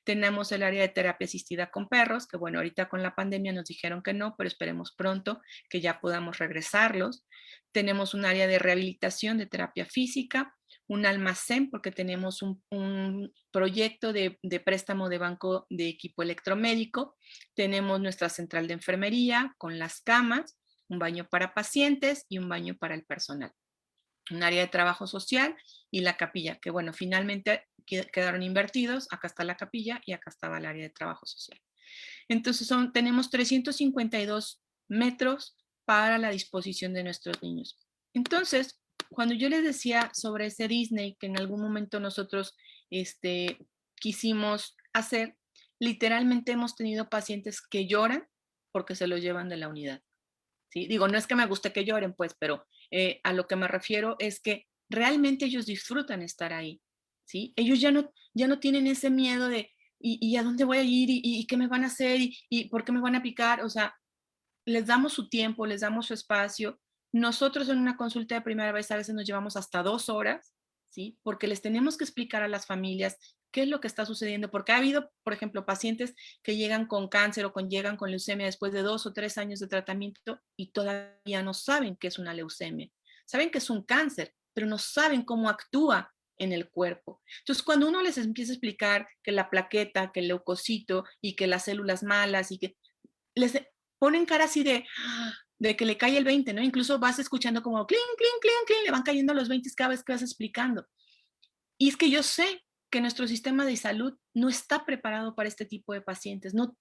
Tenemos el área de terapia asistida con perros, que bueno, ahorita con la pandemia nos dijeron que no, pero esperemos pronto que ya podamos regresarlos. Tenemos un área de rehabilitación de terapia física, un almacén porque tenemos un proyecto de préstamo de banco de equipo electromédico, tenemos nuestra central de enfermería con las camas, un baño para pacientes y un baño para el personal, un área de trabajo social y la capilla, que bueno, finalmente quedaron invertidos, acá está la capilla y acá estaba el área de trabajo social. Entonces tenemos 352 metros para la disposición de nuestros niños. Entonces, cuando yo les decía sobre ese Disney que en algún momento nosotros quisimos hacer, literalmente hemos tenido pacientes que lloran porque se los llevan de la unidad. ¿Sí? Digo, no es que me guste que lloren, pues, pero a lo que me refiero es que realmente ellos disfrutan estar ahí. ¿Sí? Ellos ya no tienen ese miedo de, ¿y a dónde voy a ir? ¿Y qué me van a hacer? ¿Y por qué me van a picar? O sea, les damos su tiempo, les damos su espacio. Nosotros en una consulta de primera vez a veces nos llevamos hasta 2 horas, ¿sí? Porque les tenemos que explicar a las familias qué es lo que está sucediendo, porque ha habido, por ejemplo, pacientes que llegan con cáncer o llegan con leucemia después de 2 o 3 años de tratamiento y todavía no saben qué es una leucemia. Saben que es un cáncer, pero no saben cómo actúa en el cuerpo. Entonces, cuando uno les empieza a explicar que la plaqueta, que el leucocito y que las células malas y que ponen cara así de que le cae el 20, ¿no? Incluso vas escuchando como clink, clink, clink, clink, le van cayendo los 20 cada vez que vas explicando. Y es que yo sé que nuestro sistema de salud no está preparado para este tipo de pacientes. No,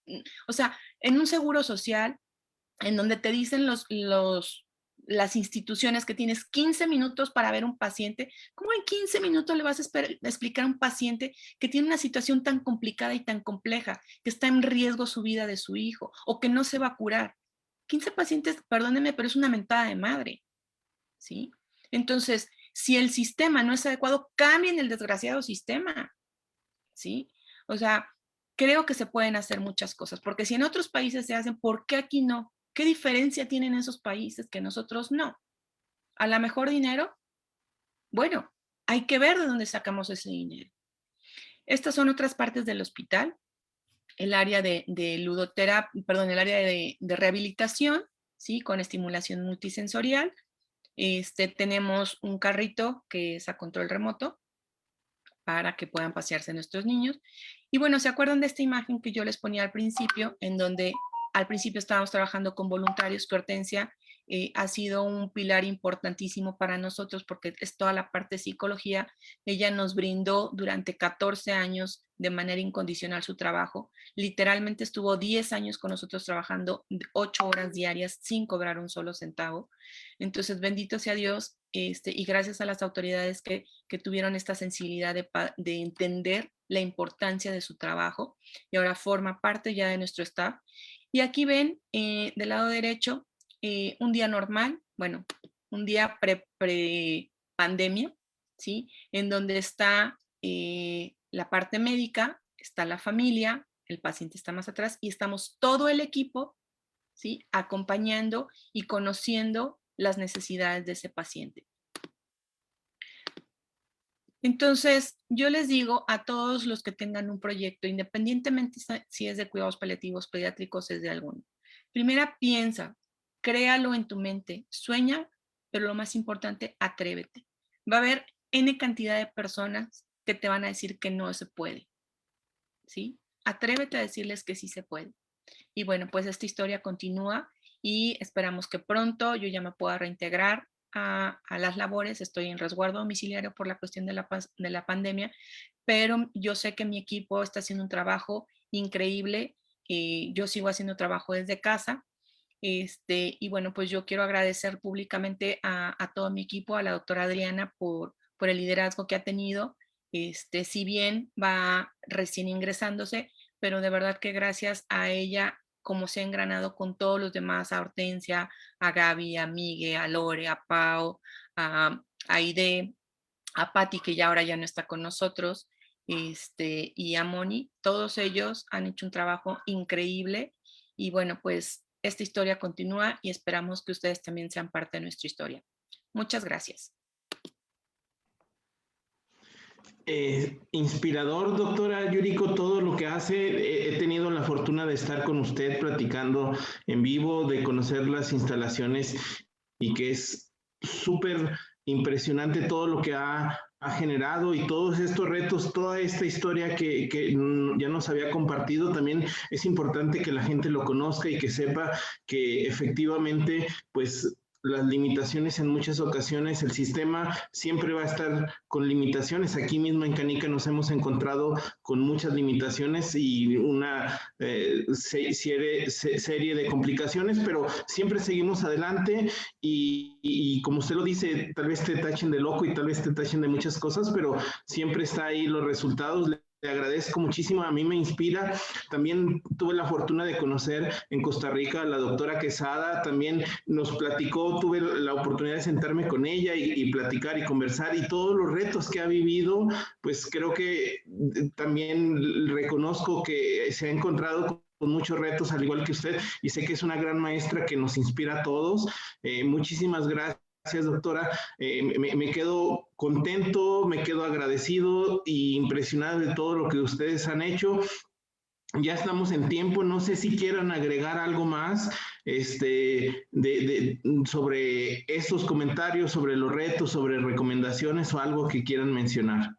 o sea, en un seguro social, en donde te dicen las instituciones que tienes 15 minutos para ver un paciente, ¿cómo en 15 minutos le vas a explicar a un paciente que tiene una situación tan complicada y tan compleja, que está en riesgo su vida de su hijo o que no se va a curar? 15 pacientes, perdónenme, pero es una mentada de madre, ¿sí? Entonces, si el sistema no es adecuado, cambien el desgraciado sistema, ¿sí? O sea, creo que se pueden hacer muchas cosas, porque si en otros países se hacen, ¿por qué aquí no? ¿Qué diferencia tienen esos países que nosotros no? ¿A la mejor dinero? Bueno, hay que ver de dónde sacamos ese dinero. Estas son otras partes del hospital, el área de ludoterapia, perdón, el área de rehabilitación, ¿sí? Con estimulación multisensorial. Tenemos un carrito que es a control remoto para que puedan pasearse nuestros niños. Y bueno, ¿se acuerdan de esta imagen que yo les ponía al principio, en donde al principio estábamos trabajando con voluntarios, que Hortensia ha sido un pilar importantísimo para nosotros porque es toda la parte de psicología? Ella nos brindó durante 14 años de manera incondicional su trabajo. Literalmente estuvo 10 años con nosotros trabajando 8 horas diarias sin cobrar un solo centavo. Entonces, bendito sea Dios, y gracias a las autoridades que tuvieron esta sensibilidad de entender la importancia de su trabajo, y ahora forma parte ya de nuestro staff. Y aquí ven, del lado derecho, un día normal, bueno, un día pre-pandemia, ¿sí? En donde está la parte médica, está la familia, el paciente está más atrás y estamos todo el equipo, ¿sí? Acompañando y conociendo las necesidades de ese paciente. Entonces, yo les digo a todos los que tengan un proyecto, independientemente si es de cuidados paliativos, pediátricos, es de alguno. Primera, piensa, créalo en tu mente, sueña, pero lo más importante, atrévete. Va a haber N cantidad de personas que te van a decir que no se puede, ¿sí? Atrévete a decirles que sí se puede. Y bueno, pues esta historia continúa y esperamos que pronto yo ya me pueda reintegrar a las labores. Estoy en resguardo domiciliario por la cuestión de la pandemia, pero yo sé que mi equipo está haciendo un trabajo increíble. Yo sigo haciendo trabajo desde casa. Y bueno, pues yo quiero agradecer públicamente a todo mi equipo, a la doctora Adriana por el liderazgo que ha tenido. Si bien va recién ingresándose, pero de verdad que gracias a ella, como se ha engranado con todos los demás, a Hortensia, a Gaby, a Migue, a Lore, a Pau, a Aide, a Patti, que ya ahora ya no está con nosotros, y a Moni, todos ellos han hecho un trabajo increíble. Y bueno, pues esta historia continúa y esperamos que ustedes también sean parte de nuestra historia. Muchas gracias. Inspirador, doctora Yuriko, todo lo que hace. He tenido la fortuna de estar con usted platicando en vivo, de conocer las instalaciones y que es súper impresionante todo lo que ha generado y todos estos retos, toda esta historia que ya nos había compartido. También es importante que la gente lo conozca y que sepa que efectivamente, pues, las limitaciones en muchas ocasiones, el sistema siempre va a estar con limitaciones. Aquí mismo en Canica nos hemos encontrado con muchas limitaciones y una serie de complicaciones, pero siempre seguimos adelante y como usted lo dice, tal vez te tachen de loco y tal vez te tachen de muchas cosas, pero siempre está ahí los resultados. Le agradezco muchísimo, a mí me inspira. También tuve la fortuna de conocer en Costa Rica a la doctora Quesada, también nos platicó, tuve la oportunidad de sentarme con ella y platicar y conversar, y todos los retos que ha vivido, pues creo que también reconozco que se ha encontrado con muchos retos, al igual que usted, y sé que es una gran maestra que nos inspira a todos. Muchísimas gracias. Gracias, doctora. Me quedo contento, me quedo agradecido y impresionado de todo lo que ustedes han hecho. Ya estamos en tiempo, no sé si quieran agregar algo más sobre estos comentarios, sobre los retos, sobre recomendaciones o algo que quieran mencionar.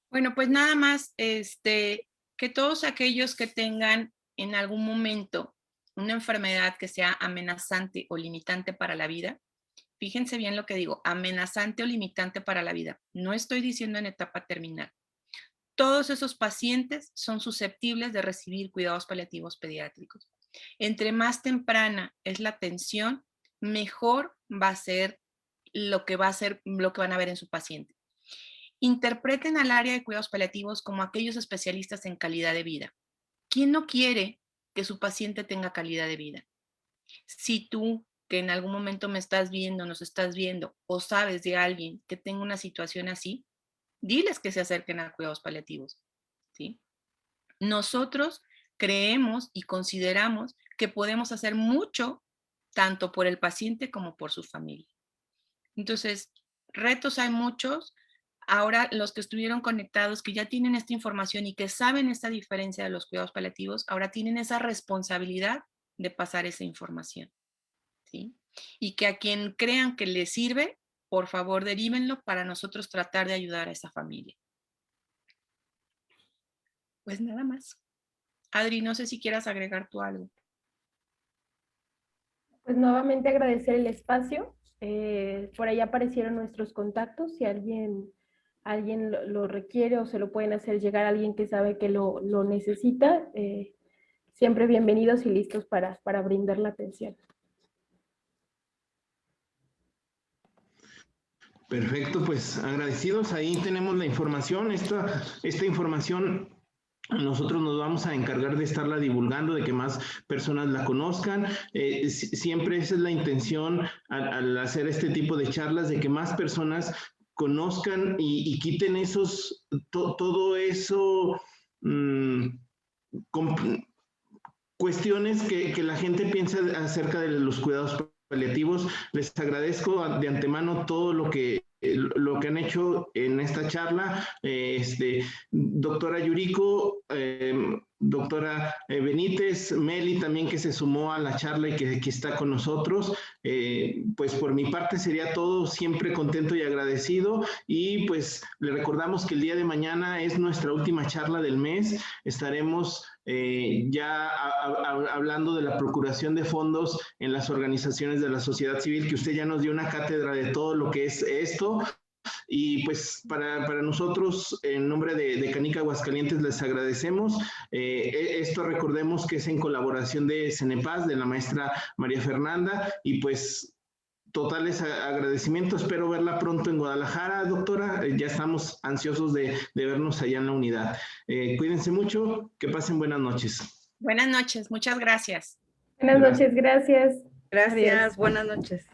Bueno, pues nada más, que todos aquellos que tengan en algún momento una enfermedad que sea amenazante o limitante para la vida, fíjense bien lo que digo, amenazante o limitante para la vida. No estoy diciendo en etapa terminal. Todos esos pacientes son susceptibles de recibir cuidados paliativos pediátricos. Entre más temprana es la atención, mejor va a ser lo que van a ver en su paciente. Interpreten al área de cuidados paliativos como aquellos especialistas en calidad de vida. ¿Quién no quiere que su paciente tenga calidad de vida? Si tú, que en algún momento me estás viendo, nos estás viendo, o sabes de alguien que tenga una situación así, diles que se acerquen a cuidados paliativos, ¿sí? Nosotros creemos y consideramos que podemos hacer mucho tanto por el paciente como por su familia. Entonces, retos hay muchos. Ahora, los que estuvieron conectados, que ya tienen esta información y que saben esta diferencia de los cuidados paliativos, ahora tienen esa responsabilidad de pasar esa información, ¿sí? Y que a quien crean que les sirve, por favor, derívenlo para nosotros tratar de ayudar a esa familia. Pues nada más. Adri, no sé si quieras agregar tú algo. Pues nuevamente agradecer el espacio. Por ahí aparecieron nuestros contactos. Si alguien lo requiere o se lo pueden hacer llegar a alguien que sabe que lo necesita, siempre bienvenidos y listos para brindar la atención. Perfecto, pues agradecidos. Ahí tenemos la información. Esta información nosotros nos vamos a encargar de estarla divulgando, de que más personas la conozcan. Siempre esa es la intención al hacer este tipo de charlas, de que más personas conozcan y quiten todo eso, cuestiones que la gente piensa acerca de los cuidados paliativos. Les agradezco de antemano todo lo que han hecho en esta charla. Doctora Yuriko, doctora Benítez, Meli también, que se sumó a la charla y que está con nosotros. Pues por mi parte sería todo, siempre contento y agradecido, y pues le recordamos que el día de mañana es nuestra última charla del mes. Estaremos ya hablando de la procuración de fondos en las organizaciones de la sociedad civil, que usted ya nos dio una cátedra de todo lo que es esto. Y pues para nosotros, en nombre de Canica Aguascalientes, les agradecemos. Esto recordemos que es en colaboración de Cenepaz, de la maestra María Fernanda, y pues totales agradecimientos. Espero verla pronto en Guadalajara, doctora. Ya estamos ansiosos de vernos allá en la unidad. Cuídense mucho, que pasen buenas noches. Buenas noches, muchas gracias. Buenas noches, gracias. Gracias, Adiós. buenas noches.